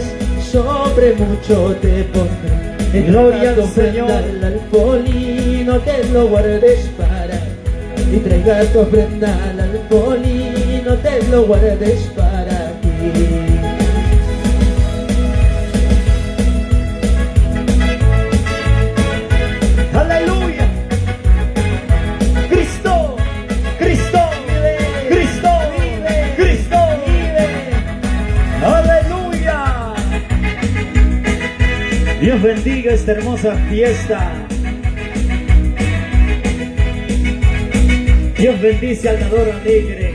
[SPEAKER 2] Sobre mucho te pondré.
[SPEAKER 5] Gloria al Señor.
[SPEAKER 2] Al alfolí, no te lo guardes para. Y traiga tu ofrenda al alfolí, no te lo guardes para ti.
[SPEAKER 5] Aleluya. Cristo, Cristo, Cristo, Cristo, aleluya. Dios bendiga esta hermosa fiesta. Dios bendice al dador alegre.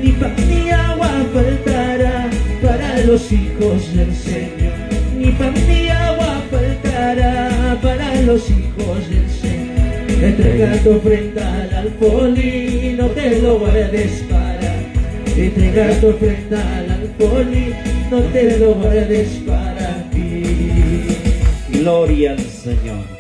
[SPEAKER 2] Ni pan ni agua faltará para los hijos del Señor. Ni pan ni agua faltará para los hijos del Señor. Entrega tu ofrenda al alfolí, no te lo guardes para. Entrega tu ofrenda al alfolí, no te lo guardes para ti.
[SPEAKER 5] Gloria al Señor.